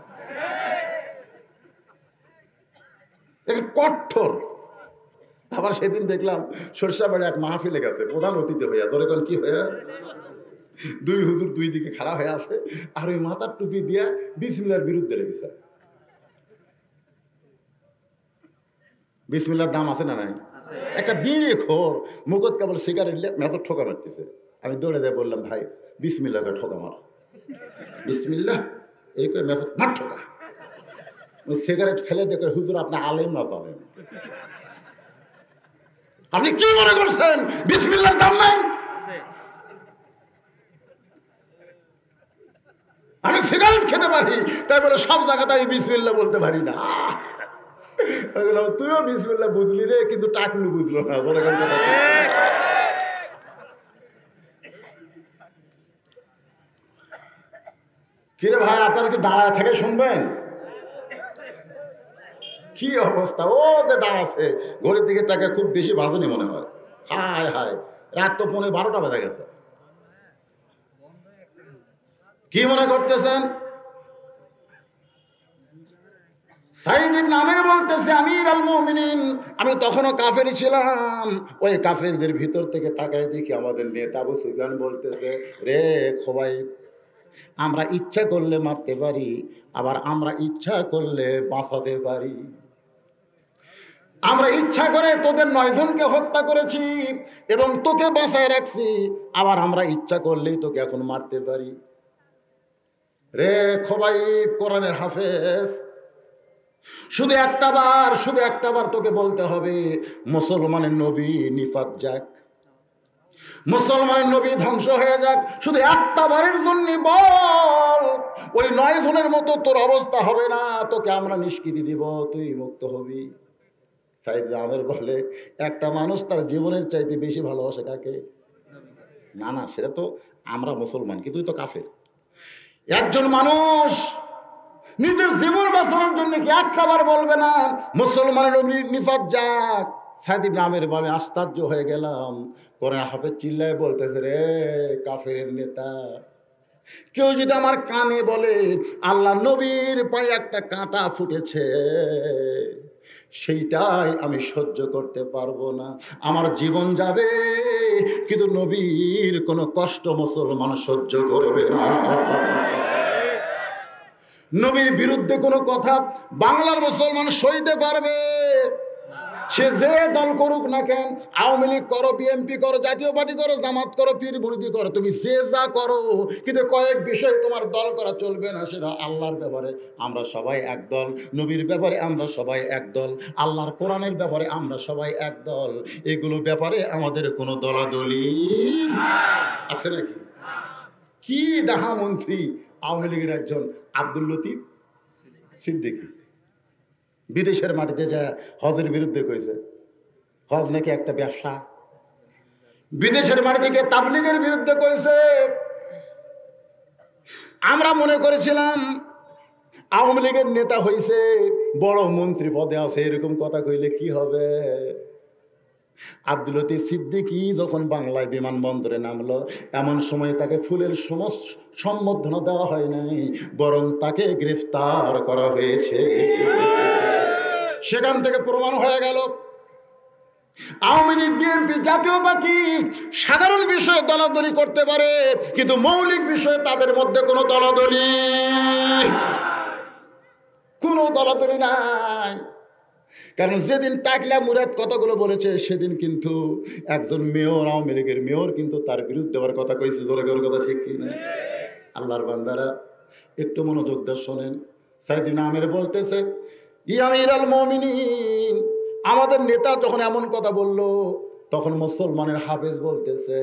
কঠোর। আবার সেদিন দেখলাম সরষাবাড়ি এক মাহফিলে গেছে, প্রধান অতিথি হইয়া, ধরে কোন কি হইয়া, 2 হুজুর 2 দিকে খাড়া হয়ে আছে, আর ওই মাথার টুপি দিয়া বিসমিল্লাহর বিরুদ্ধে লেগেছে। বিসমিল্লাহর দাম আছে না নাই? একটা বিড়ি খোর মুখত কেবল সিগারেট মেথর ঠোকা মারতেছে। আমি দৌড়ে দিয়ে বললাম, ভাই বিসমিল্লাহকে ঠোকা মার, বিসমিল্লাহ এই করে মেথর মার ঠোকা। ওই সিগারেট ফেলে দেখে, হুজুর আপনি আলেম না জানেন, আপনি কি মনে করছেন বিসমিল্লাহর দাম নাই? আমি সিগারেট খেতে পারি, তাই বলে সব জায়গাতে আমি বিসমিল্লাহ বলতে পারি না। তুইও বিসমিল্লাহ বুঝলি রে, কিন্তু টাকলু বুঝলো না। কিরে ভাই, আপনারা কি দাঁড়ায় থেকে শুনবেন? কি অবস্থা! ও যে দাঁড়াচ্ছে, ঘড়ির দিকে তাকে খুব বেশি বাজনি মনে হয়। হায় হায়, রাত তো 12:15 বেজে গেছে। কি মনে করতেছেন? সাইদ ইবনে আমির বলতেছে, আমির আল মুমিনিন, আমি তখনও কাফের ছিলাম। ওই কাফেরদের ভিতর থেকে তাকায় দেখি আমাদের নেতা আবু সুফিয়ান বলতেছে, রে খোবাইব, আমরা ইচ্ছা করলে মারতে পারি, আবার আমরা ইচ্ছা করলে বাঁচাতে পারি। আমরা ইচ্ছা করে তোদের 9 জনকে হত্যা করেছি এবং তোকে বাঁচায় রাখছি, আবার আমরা ইচ্ছা করলেই তোকে এখন মারতে পারি। রে খোবাইব, কোরআনের হাফেজ, শুধু একটা বার তোকে বলতে হবে, মুসলমানের নবী নিপাত যাক, মুসলমানের নবী ধ্বংস হয়ে যাক, শুধু একটা বারের জন্য বল। ওই 9 জনের মতো তোর অবস্থা হবে না, তোকে আমরা নিষ্কৃতি দিব, তুই মুক্ত হবি। সাইদ আমের বলে, একটা মানুষ তার জীবনের চাইতে বেশি ভালোবাসে কাকে? না না, সেটা তো আমরা মুসলমান, কিন্তু তুই তো কাফের। একজন মানুষ নিজের জীবন বাঁচানোর জন্য কি একটা বার বলবে না মুসলমানের নিফাত যাক? সাইদ ইবনে আমির বলে, আশ্চর্য হয়ে গেলাম। কোরআন হাফেজ চিল্লায় বলতেছে, রে কাফেরের নেতা, কেউ যদি আমার কানে বলে আল্লাহ নবীর পায়ে একটা কাঁটা ফুটেছে, সেইটাই আমি সহ্য করতে পারবো না, আমার জীবন যাবে, কিন্তু নবীর কোনো কষ্ট মুসলমান সহ্য করবে না। নবীর বিরুদ্ধে কোনো কথা বাংলার মুসলমান সইতে পারবে? সে যে দল করুক না কেন, আওয়ামী লীগ করো, বিএনপি করো, জাতীয় পার্টি করো, জামাত করো, পীর মুরিদি করো, তুমি যে যা করো, কিন্তু কয়েক বিষয় তোমার দল করা চলবে না। সেটা আল্লাহর ব্যাপারে আমরা সবাই এক দল, নবীর ব্যাপারে আমরা সবাই এক দল, আল্লাহর কোরআনের ব্যাপারে আমরা সবাই এক দল। এগুলো ব্যাপারে আমাদের কোনো দলাদলি আছে নাকি? কি ডাহা মন্ত্রী আওয়ামী লীগের একজন আব্দুল লতিফ সিদ্দিকী, বিদেশের মাটিতে যা হজের বিরুদ্ধে কইছে, হজ নাকি একটা ব্যবসা, বিদেশের বাড়ি থেকে তাবলীগের বিরুদ্ধে কইছে। আমরা মনে করেছিলাম আওয়ামী লীগের নেতা হইছে, বড় মন্ত্রী পদে আছে, এরকম কথা কইলে কি হবে। আব্দুল লতিফ সিদ্দিকী যখন বাংলায় বিমানবন্দরে নামলো, এমন সময় তাকে ফুলের সম্বর্ধনা দেওয়া হয় নাই, বরং তাকে গ্রেফতার করা হয়েছে। সেখান থেকে প্রমাণ হয়ে গেল আওয়ামী লীগ, বিএনপি, জাতীয় পার্টি সাধারণ বিষয়ে দলাদলি করতে পারে, কিন্তু মৌলিক বিষয়ে তাদের মধ্যে কোনো দলাদলি নাই। কারণ যেদিন টাকলা মুরাদ কতগুলো বলেছে, সেদিন কিন্তু একজন মেয়র, আওয়ামী লীগের মেয়র কিন্তু তার বিরুদ্ধে আবার কথা কইছে। জোরে করে কথা ঠিক কি না? আল্লাহর বান্দারা একটু মনোযোগ দিয়ে শোনেন। সাইদিন আমের বলতেছে, ইয়া আমিরুল মুমিনিন, আমাদের নেতা যখন এমন কথা বলল, তখন মুসলমানের হাফেজ বলতেছে,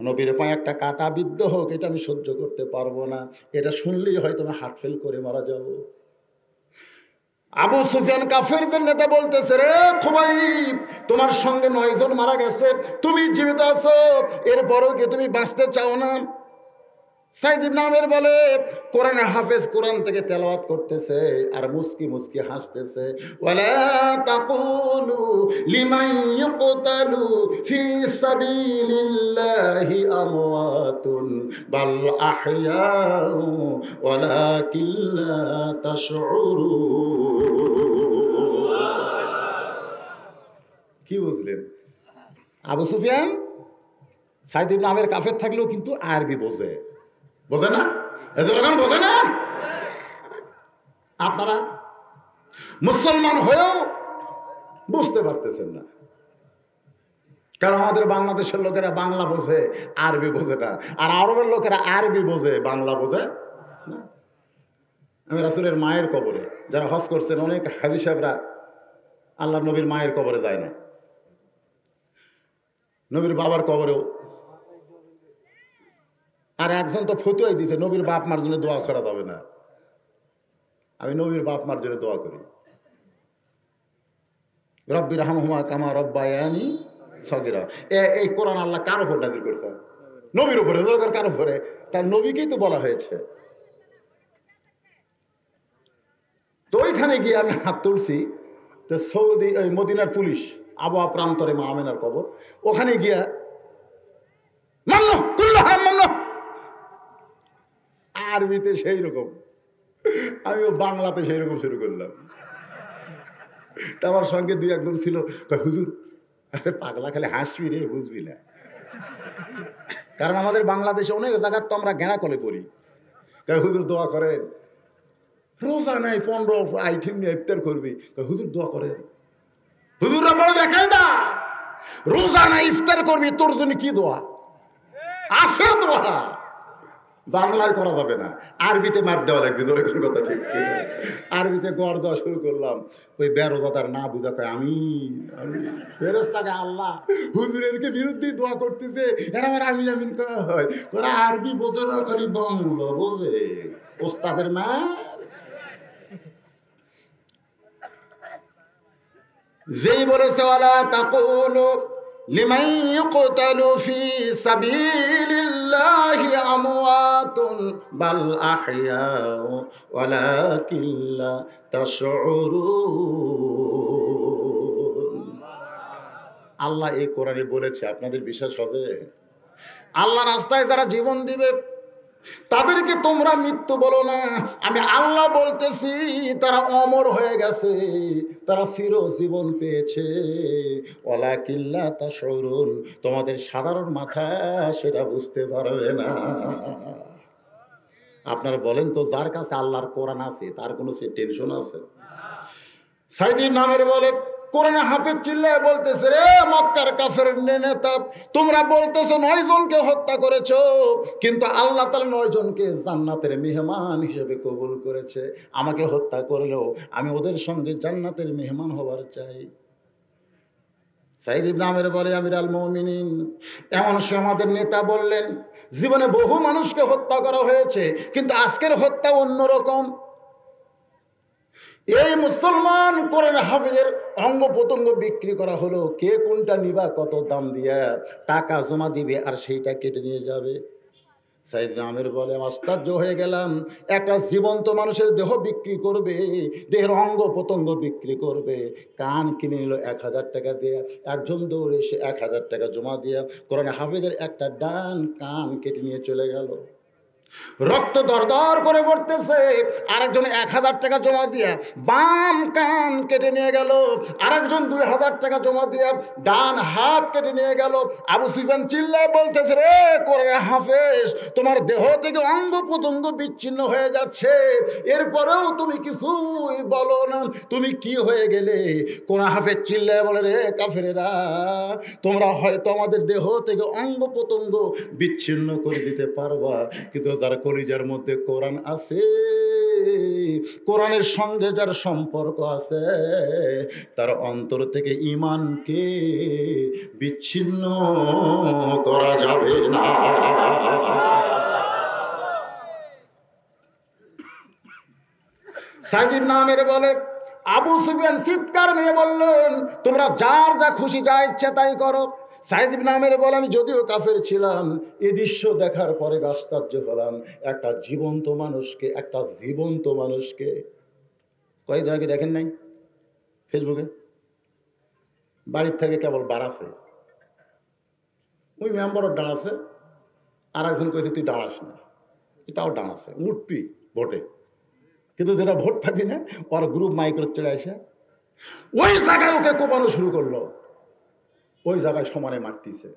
নবীর পায়ে একটা কাঁটা বিদ্ধ হোক, এটা আমি সহ্য করতে পারবো না, এটা শুনলেই হয়তো আমি হার্ট ফেল করে মারা যাব। আবু সুফিয়ান কাফেরদের নেতা বলতেছে, রে খুবাইব, তোমার সঙ্গে 9 জন মারা গেছে, তুমি জীবিত আছো, এরপরও কি তুমি বাঁচতে চাও না? সাইদ ইবনে আমের বলে, কোরআনে হাফেজ কোরআন থেকে তেলাওয়াত করতেছে আর মুস্কি মুস্কি হাসতেছে, ওয়ালা তাকুলু লিমান ইউকতালু ফি সাবিলিল্লাহি আমওয়াতুন বাল আহইয়াউ ওয়ালাকিন লা তাশউরুন। কি বুঝলেন? আবু সুফিয়ান সাইদ ইবনে আমের কাফের থাকলেও কিন্তু আরবি বোঝে না, এরকম বোঝে না। আপনারা মুসলমান হয়েও বুঝতে পারতেছেন না, কারণ আমাদের বাংলাদেশের লোকেরা বাংলা বোঝে, আরবি বোঝে না, আর আরবের লোকেরা আরবি বোঝে, বাংলা বোঝে না। আমি রাসূলের মায়ের কবরে, যারা হজ করছেন, অনেক হাজী সাহেবরা আল্লাহ নবীর মায়ের কবরে যায় না, নবীর বাবার কবরেও। আর একজন তো ফতুয়াই দিতে, নবীর বাপ মার জন্য দোয়া করা যাবে না। আমি নবীর বাপ মার জন্য দোয়া করি, রব্বি রাহমহুমা কামা রব্বায়ানি সগীরা। এই কোরআন আল্লাহ কার উপর নাযিল করেছে? নবীর উপরে। কার উপরে? তার নবীকেই তো বলা হয়েছে। তো ওইখানে গিয়ে আমি হাত তুলছি, তো সৌদি ওই মদিনার পুলিশ, আবহাওয়া প্রান্তরে মা আমেনার কবর, ওখানে গিয়া মামনো কুল্লাহ মামনো, আরবিতে সেই রকম, আমিও বাংলাতে সেই রকম শুরু করলাম। তা আমার সঙ্গে 2-1 জন ছিল, হুজুর আরে পাগলা, খালি হাসবি রে, বুঝবি না। কারণ আমাদের বাংলাদেশে অনেক জায়গার তো আমরা ঘেরা করে পড়ি। হুজুর দোয়া করেন, রোজা নাই 15 আইটেম নিয়ে ইফতার করবি, হুজুর দোয়া করেন। হুজুররা বড় দেখায় না, রোজা নাই ইফতার করবি, তোর জন্য কি দোয়া আছে? দোয়া বাংলায় করা যাবে না, আরবিতে মার দেওয়া লাগবে। ধরে কোন কথা ঠিক? আরবিতে গড় দেওয়া শুরু করলাম। ওই বেরোজাদার না বুঝা কয় আমি ফেরেশতাকে আল্লাহ হুজুরের কে বিরুদ্ধে দোয়া করতেছে, এরা আবার আমি আমিন কয়। ওরা আরবি বোঝে না, খালি বাংলা বোঝে। ওস্তাদের মা যেই বলেছে, ওয়ালা তাকুলু লিমান ইউকতালু ফি সাবিলিল্লাহি আমওয়াতুন বাল আহইয়াউ ওয়ালাকিন লা তাশউরুন। আল্লাহ এই কোরআনে বলেছে, আপনাদের বিশ্বাস হবে? আল্লাহ রাস্তায় যারা জীবন দিবে তাদেরকে তোমরা মৃত্যু বলো না, আমি আল্লাহ বলতেছি তারা অমর হয়ে গেছে, তারা চিরজীবন পেয়েছে। ওয়ালাকিন লা তাশউরুন, তোমাদের সাধারণ মাথা সেটা বুঝতে পারবে না। আপনারা বলেন তো, যার কাছে আল্লাহর কোরআন আছে তার কোনো টেনশন আছে? সাইদ ইবনে আমের বলে, কোরআনে হাফেজ চিল্লায় বলতেছে, রে মক্কার কাফের নেতা, তোমরা বলতেছো 9 জনকে হত্যা করেছো, কিন্তু আল্লাহ তাআলা 9 জনকে জান্নাতের মেহমান হিসেবে কবুল করেছে। আমাকে হত্যা করলেও আমি ওদের সঙ্গে জান্নাতের মেহমান হবার চাই। সাইদ ইবনে আমের বলে, আমিরুল মুমিনিন, এমন সময় আমাদের নেতা বললেন, জীবনে বহু মানুষকে হত্যা করা হয়েছে, কিন্তু আজকের হত্যা অন্যরকম। এই মুসলমান কোরআন হাফেজের অঙ্গ প্রত্যঙ্গ বিক্রি করা হলো, কে কোনটা নিবা কত দাম দিয়া, টাকা জমা দিবে আর সেইটা কেটে নিয়ে যাবে। সাইদ আমের বলে আশ্চর্য হয়ে গেলাম, একটা জীবন্ত মানুষের দেহ বিক্রি করবে, দেহের অঙ্গ প্রত্যঙ্গ বিক্রি করবে, কান কিনে নিল 1000 টাকা দিয়ে, একজন দৌড়ে এসে 1000 টাকা জমা দিয়ে কোরআন হাফেজের একটা ডান কান কেটে নিয়ে চলে গেল। রক্ত দরদর করে পড়তেছে, আরেকজন 1000 টাকা জমা দিয়া বাম কান কেটে নিয়ে গেল, আরেকজন 2000 টাকা জমা দিয়া ডান হাত কেটে নিয়ে গেল। আবু সুফিয়ান চিল্লায় বলতেছে, রে কোরআন হাফেজ, তোমার দেহ থেকে অঙ্গ প্রত্যঙ্গ বিচ্ছিন্ন হয়ে যাচ্ছে, এরপরেও তুমি কিছুই বলো না, তুমি কি হয়ে গেলে? কোরআন হাফেজ চিল্লায় বলে, রে কাফেরেরা, তোমরা হয়তো আমাদের দেহ থেকে অঙ্গ প্রত্যঙ্গ বিচ্ছিন্ন করে দিতে পারবা, কিন্তু যার কলিজার মধ্যে কোরআন আছে, কোরআনের সঙ্গে যার সম্পর্ক আছে, তার অন্তর থেকে ঈমানকে বিচ্ছিন্ন করা যাবে না। সাইদ নামের বলে আবু সুফিয়ান চিৎকার মেরে বললেন, তোমরা যার যা খুশি যা ইচ্ছা তাই করো। সাইদ নামের বলে আমি যদিও কাফের ছিলাম, এই দৃশ্য দেখার পরে আশ্চর্য হলাম, একটা জীবন্ত মানুষকে কয়েক জায়গায় দেখেন নাই ফেসবুকে, বাড়ির থেকে কেবল বাড়াছে, ওই মেম্বারও ডাঁড়াছে, আর একজন কয়েছে তুই ডাঁড়াস না, তাও ডাঁড়াছে, উঠবি ভোটে, কিন্তু যেটা ভোট পাবি না, ওর গ্রুপ মাইক্রো চলে আসে ওই জায়গায় ওকে কোপানো শুরু করলো, ওই জায়গায় সমানে মারতিছে।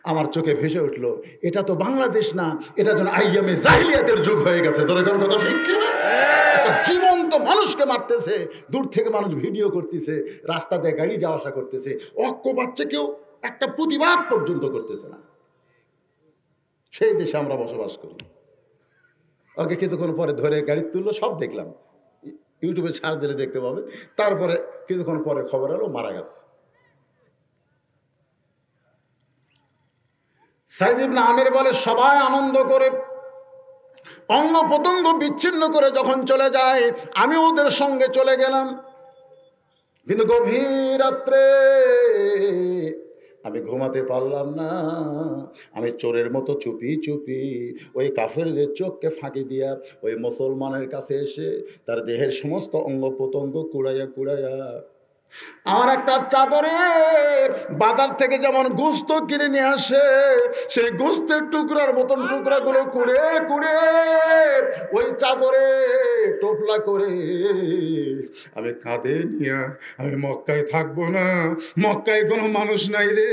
আমার চোখে ভেসে উঠলো, এটা তো বাংলাদেশ না, এটা যেন আইয়ামে জাহিলিয়াতের যুগ হয়ে গেছে। তোর এখন কথা ঠিক কিনা? একটা জীবন্ত মানুষকে মারতেছে, দূর থেকে মানুষ ভিডিও করতেছে, রাস্তাতে গাড়ি যাওয়া আসা করতেছে, অক্ষ বাচ্চা কেউ একটা প্রতিবাদ পর্যন্ত করতেছে না। সেই দেশে আমরা বসবাস করি। ওকে কিছুক্ষণ পরে ধরে গাড়ি তুললো, সব দেখলাম, ইউটিউবে ছাড় দিলে দেখতে পাবে। তারপরে কিছুক্ষণ পরে খবর এলো মারা গেছে। সাইদ ইবনে আমির বলে সবাই আনন্দ করে অঙ্গ প্রত্যঙ্গ বিচ্ছিন্ন করে যখন চলে যায়, আমি ওদের সঙ্গে চলে গেলাম, কিন্তু গভীর রাত্রে আমি ঘুমাতে পারলাম না। আমি চোরের মতো চুপি চুপি ওই কাফেরদের চোখকে ফাঁকি দিয়া ওই মুসলমানের কাছে এসে তার দেহের সমস্ত অঙ্গ প্রত্যঙ্গ কুড়াইয়া কুড়াইয়া আমার একটা চাদরে বাজার থেকে যেমন গোস্ত কিনে নিয়ে আসে, সেই গোস্তের টুকরার মতন টুকরাগুলো কুড়ে কুড়ে ওই চাদরে টোপলা করে আমি কাঁধে নিয়ে আমি মক্কায় থাকবো না, মক্কায় কোনো মানুষ নাই রে,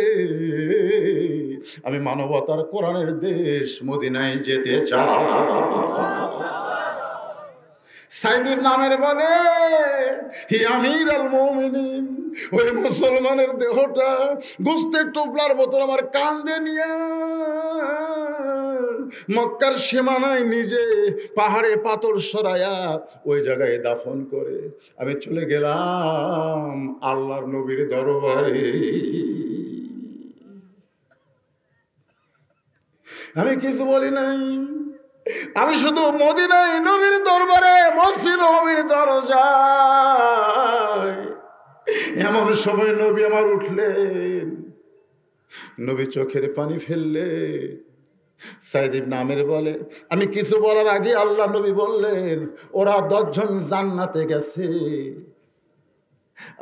আমি মানবতার কোরআনের দেশ মদিনায় যেতে চাই। সাইদ ইবনে আমির বলে, হে আমির আল মুমিনিন, ওই মুসলমানের দেহটা গোস্তের টোপলার মতো আমার কাঁধে নিয়ে মক্কার সীমানায় নিজে পাহাড়ে পাথর সরায়া ওই জায়গায় দাফন করে আমি চলে গেলাম আল্লাহর নবীর দরবারে। আমি কিছু বলি নাই, আমি শুধু মদিনায় নবীর দরবারে মসজিদ নবীর দরজায় এমন সময় নবী আমার উঠলেন, নবী চোখের পানি ফেললে। সাইদ ইবনে আমির বলে আমি কিছু বলার আগে আল্লাহ নবী বললেন, ওরা 10 জন জান্নাতে গেছে,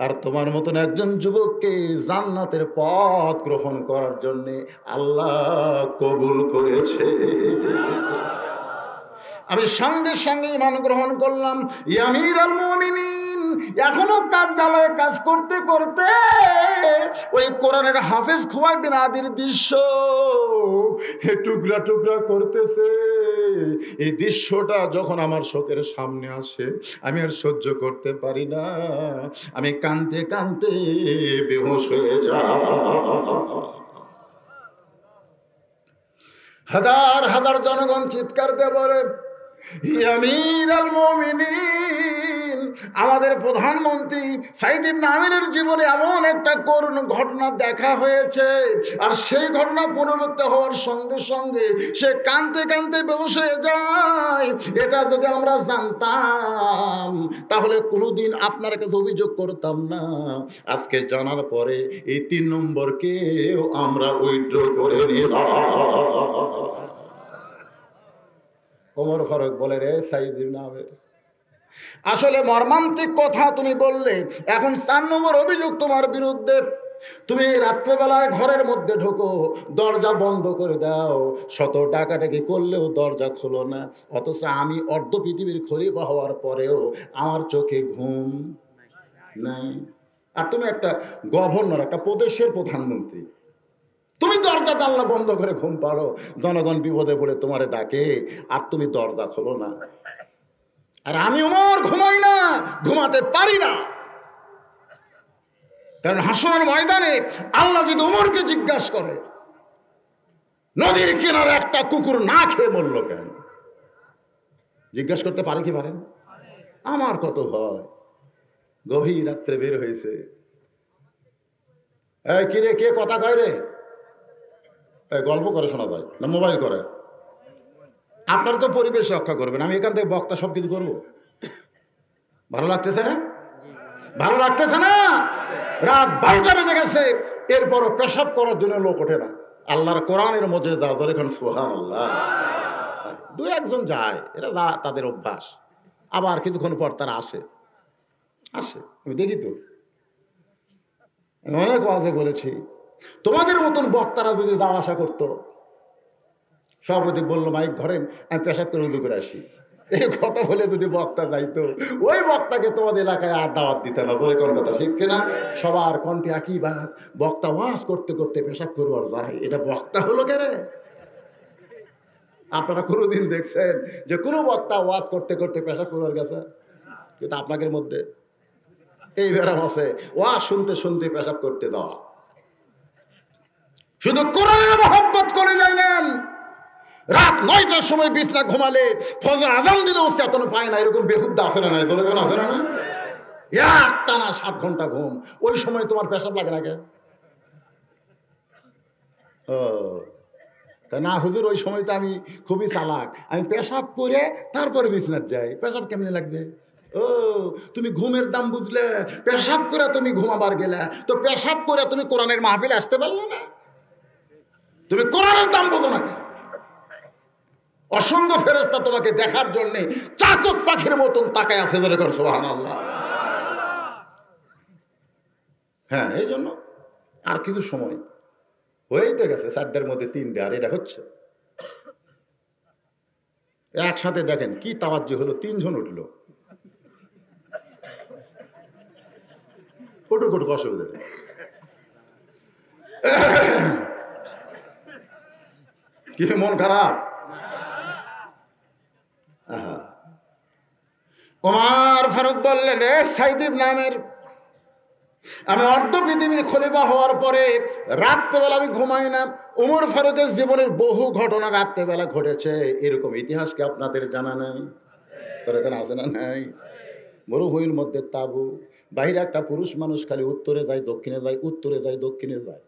আর তোমার মতন একজন যুবককে জান্নাতের পথ গ্রহণ করার জন্য আল্লাহ কবুল করেছে। আমি সঙ্গে সঙ্গে ঈমান গ্রহণ করলাম। ইয়া আমিরুল মুমিনিন, এখনো কার্যালয়ে কাজ করতে করতে ওই কোরআনের হাফেজ খুবাইব বিন আদির দৃশ্য টুকরা টুকরা করতেছে। এই দৃশ্যটা যখন আমার চোখের সামনে আসে আমি আর সহ্য করতে পারি না, আমি কাঁদতে কাঁদতে বেহুশ হয়ে যাই। হাজার হাজার জনগণ চিৎকার দিয়ে বলে, হে আমিরুল মুমিনিন, আমাদের প্রধানমন্ত্রী সাইদ ইবনে আমিরের জীবনে এমন একটা করুণ ঘটনা দেখা হয়েছে, আর সেই ঘটনা পুনরাবৃত্তি হওয়ার সঙ্গে সঙ্গে সে কাঁদতে কাঁদতে বেহুশ হয়ে যায়। এটা যদি আমরা জানতাম তাহলে কোনোদিন আপনার কাছে অভিযোগ করতাম না। আজকে জানার পরে এই 3 নম্বরকেও আমরা উইথড্র করে নিলাম। ওমর ফারুক বলে, রে সাইদ ইবনে আমির, আসলে মর্মান্তিক কথা তুমি বললে। এখন 4 নম্বর অভিযোগ তোমার বিরুদ্ধে। তুমি রাত্রেবেলায় ঘরের মধ্যে ঢোকো, দরজা বন্ধ করে দাও, শত টাকাটাকি করলেও দরজা খোলো না, অথচ আমি অর্ধ পৃথিবীর খলিফা হওয়ার পরেও আমার চোখে ঘুম নাই। আর তুমি একটা গভর্নর, একটা প্রদেশের প্রধানমন্ত্রী, তুমি দরজা জানলা বন্ধ করে ঘুম পাড়ো, জনগণ বিপদে পড়ে তোমারে ডাকে, আর তুমি দরজা খোলো না। আর আমি ওমর ঘুমাই না, ঘুমাতে পারি না। কারণ হাসরের ময়দানে আল্লাহ যদি ওমরকে জিজ্ঞাসা করে, নদীর কিনারে একটা কুকুর না খেয়ে মরল কেন, জিজ্ঞাসা করতে পারে কি পারেন? আমার কত ভয়। গভীর রাত্রে বের হয়েছে, এই কিরে, কে কথা কয় রে? গল্প করে শোনা যায় না, মোবাইল করে। আপনারা তো পরিবেশ রক্ষা করবেন, আমি এখান থেকে বক্তা সব কিছু করবো। ভালো লাগতেছে না? ভালো লাগতেছে না? রাত 12টা বেজে গেছে, এরপরও পেশাব করার জন্য লোক ওঠে না। আল্লাহর কোরআনের মধ্যে যাদের এখন সুবহানাল্লাহ, 2-1 জন যায়, এরা তাদের অভ্যাস। আবার কিছুক্ষণ পর তারা আসে, আমি দেখি তো। অনেক ওয়াজে বলেছি, তোমাদের মতন বক্তারা যদি যাওয়া আসা করতো, সভাপতি বললো মাইক ধরেন, আমি পেশাব করে উদু করে আসি, এই কথা বলে যদি বক্তা যাইতো, ওই বক্তাকে তোমাদের এলাকায় আর দাওয়াত দিতে না। তোর কোন কথা ঠিক কিনা? সবার কণ্ঠে একই বাস, বক্তা ওয়াজ করতে করতে পেশাব করবার যায়, এটা বক্তা হলো কে রে? আপনারা কোনোদিন দেখছেন যে কোনো বক্তা ওয়াজ করতে করতে পেশাব করবার গেছে? কিন্তু আপনাদের মধ্যে এই ব্যারাম আছে, ওয়াজ শুনতে শুনতে পেশাব করতে যাওয়া। শুধু কোরআনের মহব্বত করে যাইলেন, রাত 9টার সময় বিছনা ঘুমালে ফজর আজান দিলেও চেতন পায় না, এরকম বেহুদ্দা আছে না? নাই জনগণ আছে না? একটানা 7 ঘন্টা ঘুম, ওই সময় তোমার পেশাব লাগে না কেন? না হুজুর, ওই সময় তো আমি খুবই চালাক, আমি পেশাব করে তারপরে বিছনাত যাই। পেশাব কেমনে লাগবে? ও, তুমি ঘুমের দাম বুঝলে, পেশাব করে তুমি ঘুমাবার গেলে, তো পেশাব করে তুমি কোরআনের মাহফিলে আসতে পারলে না? তুমি কোরআনের দাম বোঝো না। অসংখ্য ফেরেশতা তোমাকে দেখার জন্য চাতক পাখির মতন তাকায় আছে, ধরে কর সুবহানাল্লাহ। হ্যাঁ, এই জন্য আর কিছু সময় হয়েই তো গেছে, 4টার মধ্যে 3টে, আর এটা হচ্ছে একসাথে। দেখেন কি তাওয়াজ্জু হলো, 3 জন উঠলো। উঠুক উঠুক, অসুবিধা নেই। কি মন খারাপ? ওমর ফারুক বললেন, রে সাইদ ইবনে আমির, আমি অর্ধ পৃথিবীর খলিফা হওয়ার পরে রাত্রেবেলা আমি ঘুমাই না। ওমর ফারুকের জীবনের বহু ঘটনা রাত্রেবেলা ঘটেছে, এরকম ইতিহাস কি আপনাদের জানা নাই? তোর এখানে আছে না? নাই। মরুভূমির মধ্যে তাবু, বাইরে একটা পুরুষ মানুষ খালি উত্তরে যায় দক্ষিণে যায়, উত্তরে যায় দক্ষিণে যায়,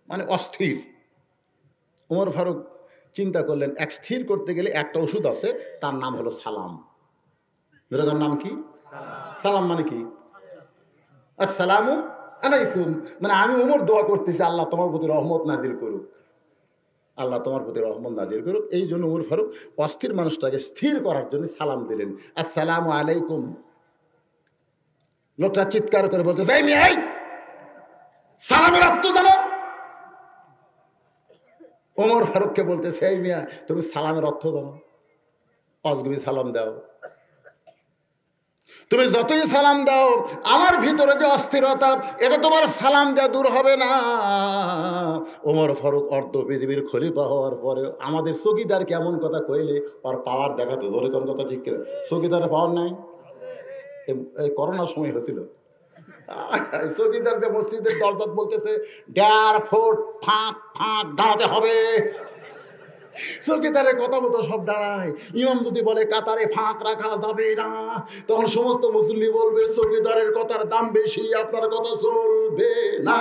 মানে অস্থির। ওমর ফারুক চিন্তা করলেন, এক স্থির করতে গেলে একটা ওষুধ আছে, তার নাম হলো সালাম। তার নাম কি? সালাম মানে কি? আসসালামু আলাইকুম, মানে আমি ওমর দোয়া করতেছি, আল্লাহ তোমার প্রতি রহমত নাজিল করুক, আল্লাহ তোমার প্রতি রহমত নাজিল করুক। এই জন্য ওমর ফারুক অস্থির মানুষটাকে স্থির করার জন্য সালাম দিলেন, আসসালামু আলাইকুম। লোকটা চিৎকার করে বলতে, যাই মিয়া, সালামের অর্থ জানো? ওমর ফারুককে বলতেছে, এই মিয়া, তুমি সালামের অর্থ জানো? অজগবি সালাম দাও। তুমি যতই সালাম দাও, আমার ভিতরে যে অস্থিরতা, এটা তোমার সালাম দেওয়া দূর হবে না। ওমর ফারুক অর্ধ পৃথিবীর খলিফা হওয়ার পরে আমাদের চকিদার কেমন কথা কইলে ওর পাওয়ার দেখাতো, ধরে কোন কথা ঠিক করে? চকিদারের পাওয়ার নাই? এই করোনার সময় হয়েছিল, চকিদার যে মসজিদের দরজা বলতেছে 1.5 ফুট ফাঁক ফাঁক দাঁড়াতে হবে, চৌকিদারের কথা মতো সব দাঁড়ায়। ইমাম যদি বলে কাতারে ফাঁক রাখা যাবে না, তখন সমস্ত মুসল্লি বলবে চৌকিদারের কথার দাম বেশি, আপনার কথা চলবে না।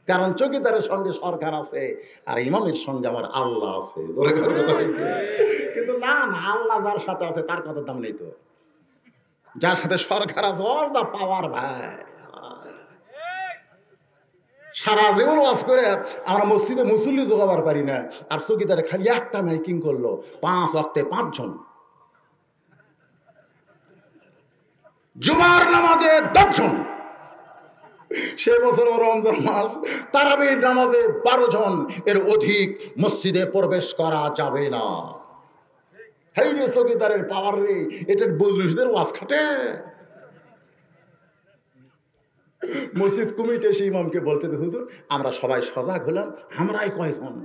কারণ চৌকিদারের সঙ্গে সরকার আছে আর ইমামের সঙ্গে আমার আল্লাহ আছে। কিন্তু না না, আল্লাহ যার সাথে আছে তার কথার দাম নেই তো। যার সাথে সরকার আছে ওর দা পাওয়ার ভাই। সারা জীবন ওয়াজ করে আমরা মসজিদে মুসল্লি জোগাবার পারি না, আর চৌকিদারে খালি একটা মাইকিং করলো 5 ওয়াক্তে 5 জন, জুমার নামাজে 10 জন, সে বছর রমজান মাস তারাবির নামাজে 12 জন, এর অধিক মসজিদে প্রবেশ করা যাবে না। হেই রে চৌকিদারের পাওয়ার রে, এটার বজরুসদের ওয়াজ খাটে। মসজিদ কমিটি এসে ইমামকে বলতে, হুজুর আমরা সবাই সজাগ হলাম, আমরাই কয়জন?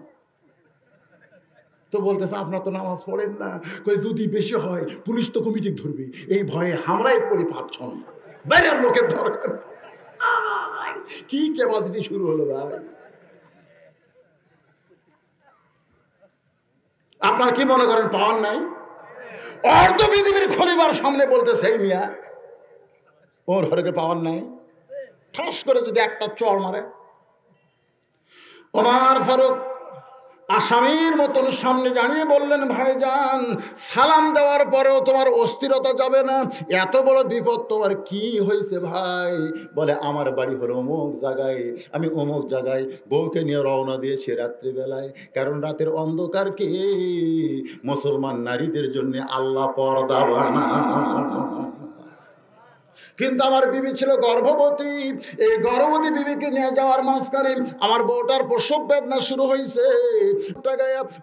তো বলতেছে আপনার তো নামাজ পড়েন না। কই যদি বেশি হয় পুলিশ তো কমিটি ধরবে, এই ভয়ে আমরাই পড়ি 5 জন, বাইরের লোকের দরকার। কি ক্যাপাসিটি শুরু হলো ভাই। আপনার কি মনে করেন পাওয়ার নাই? অর্ধ পৃথিবীর খলিবার সামনে বলতেছে এই মিয়া ওর হরকে পাওয়ার নাই। ঠাস করে যদি একটা চড় মারে, ওমর ফারুক আসামির মতন সামনে জানিয়ে বললেন, ভাইজান সালাম দেওয়ার পরেও তোমার অস্থিরতা যাবে না? এত বড় বিপদ তোমার কি হয়েছে ভাই? বলে আমার বাড়ি হলো অমুক জায়গায়, আমি অমুক জায়গায় বউকে নিয়ে রওনা দিয়েছি রাত্রিবেলায়, কারণ রাতের অন্ধকারকে মুসলমান নারীদের জন্য আল্লাহ পর্দা বানায়। কিন্তু আমার বিবি ছিল গর্ভবতী, এই গর্ভবতী বিবিকে নিয়ে যাওয়ার মাঝখানে আমার বউটার প্রসব বেদনা শুরু হয়েছে।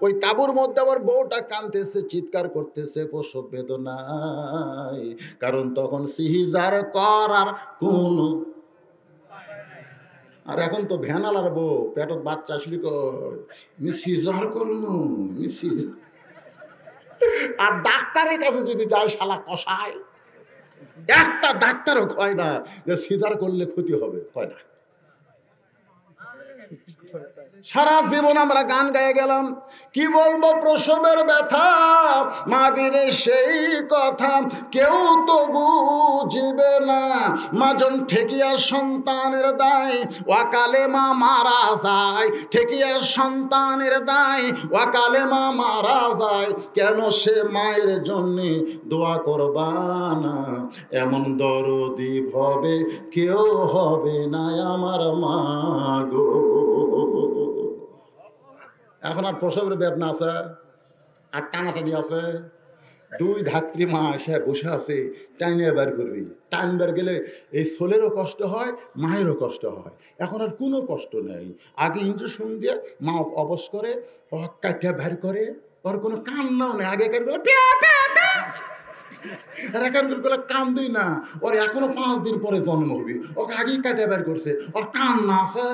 ওই তাঁবুর মধ্যে আমার বউটা কাঁদতেছে, চিৎকার করতেছে প্রসব বেদনায়, কারণ তখন সিজার করার কোন, আর এখন তো ভ্যানালার বউ পেটত বাচ্চা আসলি সিজার করুন। আর ডাক্তারের কাছে যদি যায় শালা কষায়, একটা ডাক্তারও কয় না যে সিজার করলে ক্ষতি হবে, কয় না। সারা জীবন আমরা গান গায়ে গেলাম, কি বলবো প্রসবের ব্যথা, মা বীরে সেই কথা কেউ তো বুঝিবে না। মাজন ঠেকিয়া সন্তানের দায়, ওয়াকালে মা মারা যায়, ঠেকিয়া সন্তানের দায়, ওয়াকালে মা মারা যায়, কেন সে মায়ের জন্যে দোয়া করবা না? এমন দরদি হবে কেউ হবে না আমার মা গো। এখন আর প্রসবের বেদনা আছে, আর টানাটানি আছে। 2 ধাত্রী মা এসে বসে আছে, টাইনে বের করবি। টাইম বের গেলে এই ছোলেরও কষ্ট হয়, মায়েরও কষ্ট হয়। এখন আর কোনো কষ্ট নেই। আগে ইঞ্জেকশন দিয়ে মা অবশ করে, কাটিয়া বের করে, ওর কোনো কান্নাও নেই। আগেকার গুলো আর এখনকার গুলো কান্দই না। ওর এখনো 5 দিন পরে জন্ম হবে, ওকে আগেই কাটিয়া বের করছে, ওর কান্না আছে।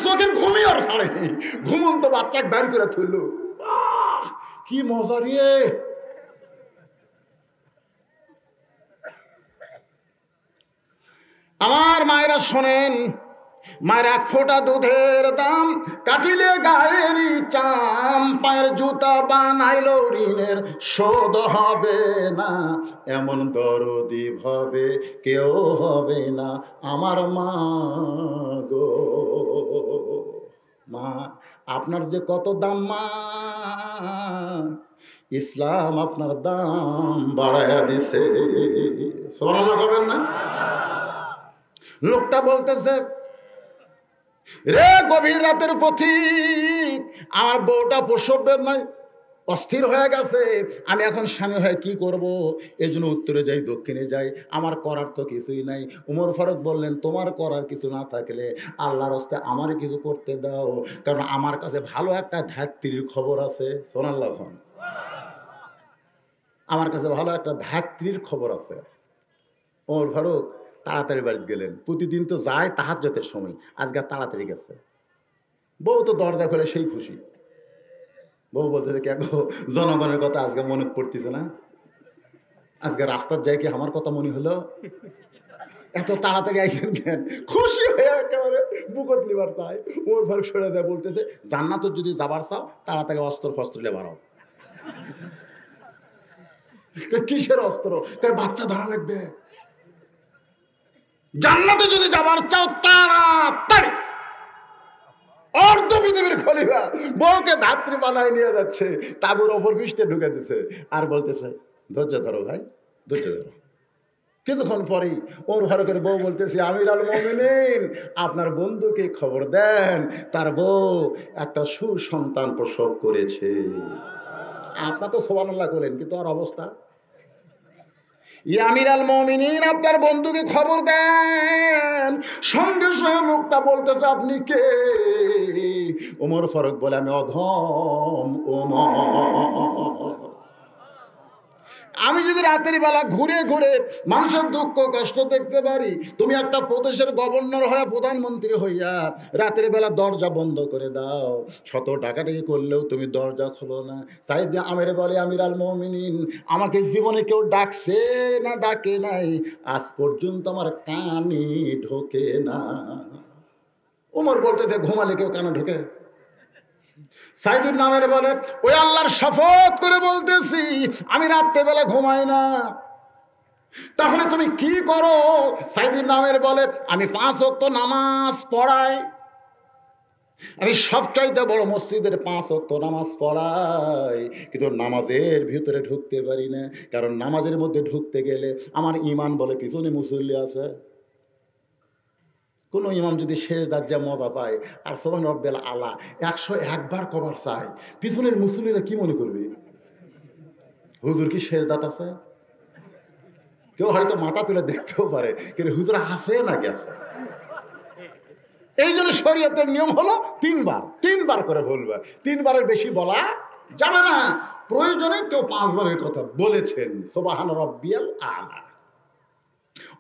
চোখের ঘুমিয়ে আর ছাড়ে, ঘুমন্ত বাচ্চা বের করে তুলল, কি মজা রে। আমার মায়েরা শোনেন, মায়ের 1 ফোঁটা দুধের দাম কাটিলে গায়েরই চাম, পায়ের জুতা বানাইলো ঋণের শোধ হবে না। এমন দরদি ভাবে কেউ হবে না আমার মা গো। মা আপনার যে কত দাম মা, ইসলাম আপনার দাম বাড়াইয়া দিছে। সুবহানাল্লাহ বলবেন না? লোকটা বলতেছে, রে গভীর রাতের পথিক, আমার বউটা প্রসব বেদনায় অস্থির হয়ে গেছে, আমি এখন স্বামী হয়ে কি করব? এই জন্য উত্তরে যাই, দক্ষিণে যাই, আমার করার তো কিছুই নাই। উমর ফারুক বললেন, তোমার করার কিছু না থাকলে আল্লাহর হস্তে আমার কিছু করতে দাও, কারণ আমার কাছে ভালো একটা ধাত্রীর খবর আছে। সুবহানাল্লাহ। আমার কাছে ভালো একটা ধাত্রীর খবর আছে। উমর ফারুক তাড়াতাড়ি বাড়িতে গেলেন। প্রতিদিন তো যায় তাহাজ্জুদের সময়, আজকে তাড়াতাড়ি গেছে। বউ তো দরজা খুলে সেই খুশি। বউ বলতেছে, কে গো, জনগণের কথা আজকে মনে পড়তেছে না? আজকে রাস্তার যায় কি আমার কথা মনে হলো? এত তাড়াতাড়ি আইছেন কেন? খুশি হয়ে একেবারে বুকত লিবার তাই ওর ফারুক সরে দেয়, বলতেছে জান্নাত যদি যাবার চাও তাড়াতাড়ি অস্ত্র ফস্ত্র লেবার হও। কিসের অস্ত্র? বাচ্চা ধরা লাগবে। জান্নাতে যদি যাবার চাও তাড়াতাড়ি অর্ধ পৃথিবীর খলিফা বউকে ধাত্রী বানায় নিয়ে যাচ্ছে, তাবুর ওপর পৃষ্ঠে ঢুকে দিছে আর বলতেছে ধৈর্য ধরো ভাই, ধৈর্য ধরো। কিছুক্ষণ পরেই ওর ফারুকের বউ বলতেছে আমির আল মুমিনিন, আপনার বন্ধুকে খবর দেন তার বউ একটা সুসন্তান প্রসব করেছে। আপনার তো সুবহানাল্লাহ করেন, কিন্তু আর অবস্থা আমির আল মুমিনিন, আপনার বন্ধুকে খবর দেন। সঙ্গে সঙ্গে লোকটা বলতেছে আপনি কে? ওমর ফারুক বলে আমি অধম ওমর। আমি যদি রাতের বেলা ঘুরে ঘুরে মানুষের দুঃখ কষ্ট দেখতে পারি, তুমি একটা প্রদেশের গভর্নর হয়ে প্রধানমন্ত্রী হইয়া রাতের বেলা দরজা বন্ধ করে দাও, শত টাকাটাকি করলেও তুমি দরজা খোলো না। সাইদ আমের বলে আমির আল মুমিনিন, আমাকে জীবনে কেউ ডাকছে না ডাকে নাই, আজ পর্যন্ত আমার কানে ঢোকে না। ওমর বলতেছে ঘুমালে কেউ কানে ঢোকে? সাইদুর নামের বলে ওই আল্লাহর শপথ করে বলতেছি আমি রাত্রেবেলা ঘুমাই না। তাহলে তুমি কি করো? সাইদুর নামের বলে আমি 5 ওয়াক্ত নামাজ পড়াই, আমি সবচাইতে বড় মসজিদের 5 ওয়াক্ত নামাজ পড়াই, কিন্তু নামাজের ভিতরে ঢুকতে পারি না, কারণ নামাজের মধ্যে ঢুকতে গেলে আমার ইমান বলে পিছনে মুসল্লি আছে। কোন ইমাম যদি শেষ দাজ্জা মজা পায় আর সুবহান রাব্বিল আলা 101 বার কবার চায়, পিছনের মুসল্লিরা কি মনে করবে? হুজুর কি শেষ দাঁত আছে? কেউ হয়তো মাথা তুলে দেখতেও পারে, কিন্তু হুজুর আছে না গেছে। এই জন্য শরীয়তের নিয়ম হলো 3 বার করে বলবে, 3 বারের বেশি বলা যাবে না। প্রয়োজনে কেউ 5 বারের কথা বলেছেন সুবহান রাব্বিয়াল আলা।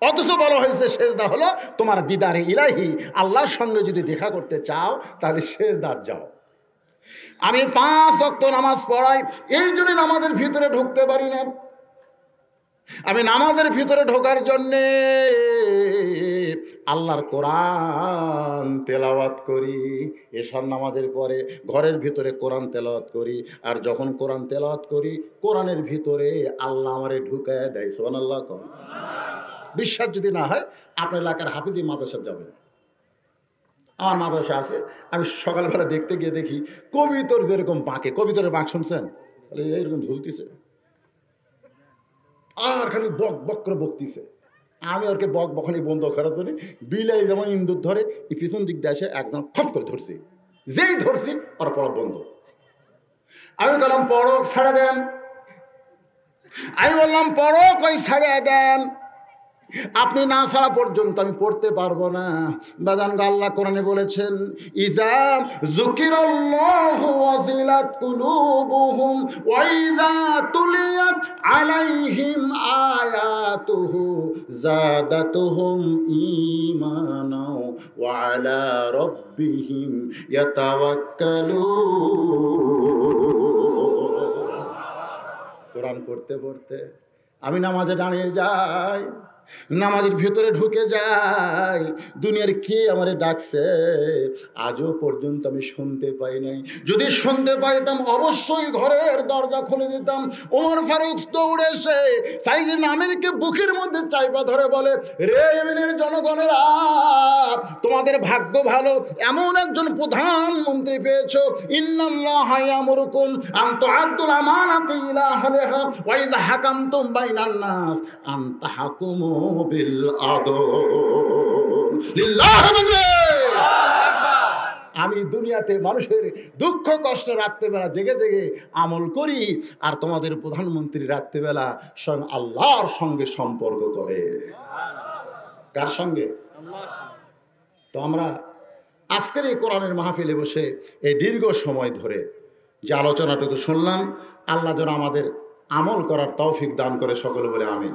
অথচ বলা হয়েছে সেজদা হলো তোমার দিদারে ইলাহি, আল্লাহর সঙ্গে যদি দেখা করতে চাও তাহলে সেজদা যাও। আমি 5 ওয়াক্ত নামাজ পড়াই, এই জন্য নামাজের ভিতরে ঢুকতে পারি না। আমি নামাজের ভিতরে ঢোকার জন্যে আল্লাহর কোরআন তেলাওয়াত করি। এশার নামাজের পরে ঘরের ভিতরে কোরআন তেলাওয়াত করি, আর যখন কোরআন তেলাওয়াত করি কোরআনের ভিতরে আল্লাহ আমারে ঢুকায় দেয়। সুবহানাল্লাহ। বিশ্বাস যদি না হয় আপনার এলাকার হাফিজি মাদ্রাসা যাবেন, আমার মাদ্রাসা আছে, আমি সকালবেলা দেখতে গিয়ে দেখি কবিতর যেরকম বাঁকে, কবিতরের বাঁক শুনছেন? এইরকম ঝুলতিছে আর খালি বক বক করে বকতিছে। আমি ওরকে বক বকনি বন্ধ করার জন্য বিলাই যেমন ইন্দুর ধরে এই পিছন দিক দিয়ে এসে একজন খপ করে ধরছি, যেই ধরছি ওর পড়া বন্ধ। আমি বললাম পড়ো, ছাড়া দেন। আমি বললাম পড়ো, কই ছাড়া দেন। আপনি না ছাড়া পর্যন্ত আমি পড়তে পারবো না। বাজান আল্লাহ কোরআনে বলেছেন ইজা যুকিরাল্লাহু ওয়াজিলাত কুলুবুহুম ওয়া ইজা তুলিয়াত আলাইহিম আয়াতুহু যাদাতুহুম ঈমানা ওয়া আলা রাব্বিহিম ইয়াতাওয়াক্কালুন। কোরআন পড়তে পড়তে আমি নামাজে দাঁড়িয়ে যাই, নামাজের ভিতরে ঢুকে যাই, দুনিয়ার কে আমারে ডাকছে আজও পর্যন্ত আমি শুনতে পাই নাই। যদি শুনতে পাইতাম অবশ্যই ঘরের দরজা খুলে দিতাম। ওমর ফারুক দৌড়ে এসে সাইদিন আমিরকে বুকের মধ্যে চাইপা ধরে বলে রে ইয়েমেনের জনগণেরা, তোমাদের ভাগ্য ভালো, এমন একজন প্রধানমন্ত্রী পেয়েছো। ইন্নাল্লাহা ইয়ামুরুকুম আন তুআদ্দুল আমানাতি ইলা আহলিহা ওয়া ইযা হাকামতুম বাইনান নাস আন তাহকুমু বিল আদল। লিল্লাহি আমি দুনিয়াতে মানুষের দুঃখ কষ্ট রাত্রেবেলা জেগে জেগে আমল করি, আর তোমাদের প্রধানমন্ত্রী রাত্রেবেলা স্বয়ং আল্লাহর সঙ্গে সম্পর্ক করে। কার সঙ্গে? তো আমরা আজকের এই কোরআনের মাহফিলে বসে এই দীর্ঘ সময় ধরে যে আলোচনাটুকু শুনলাম, আল্লাহ যেন আমাদের আমল করার তৌফিক দান করে, সকলে বলে আমিন।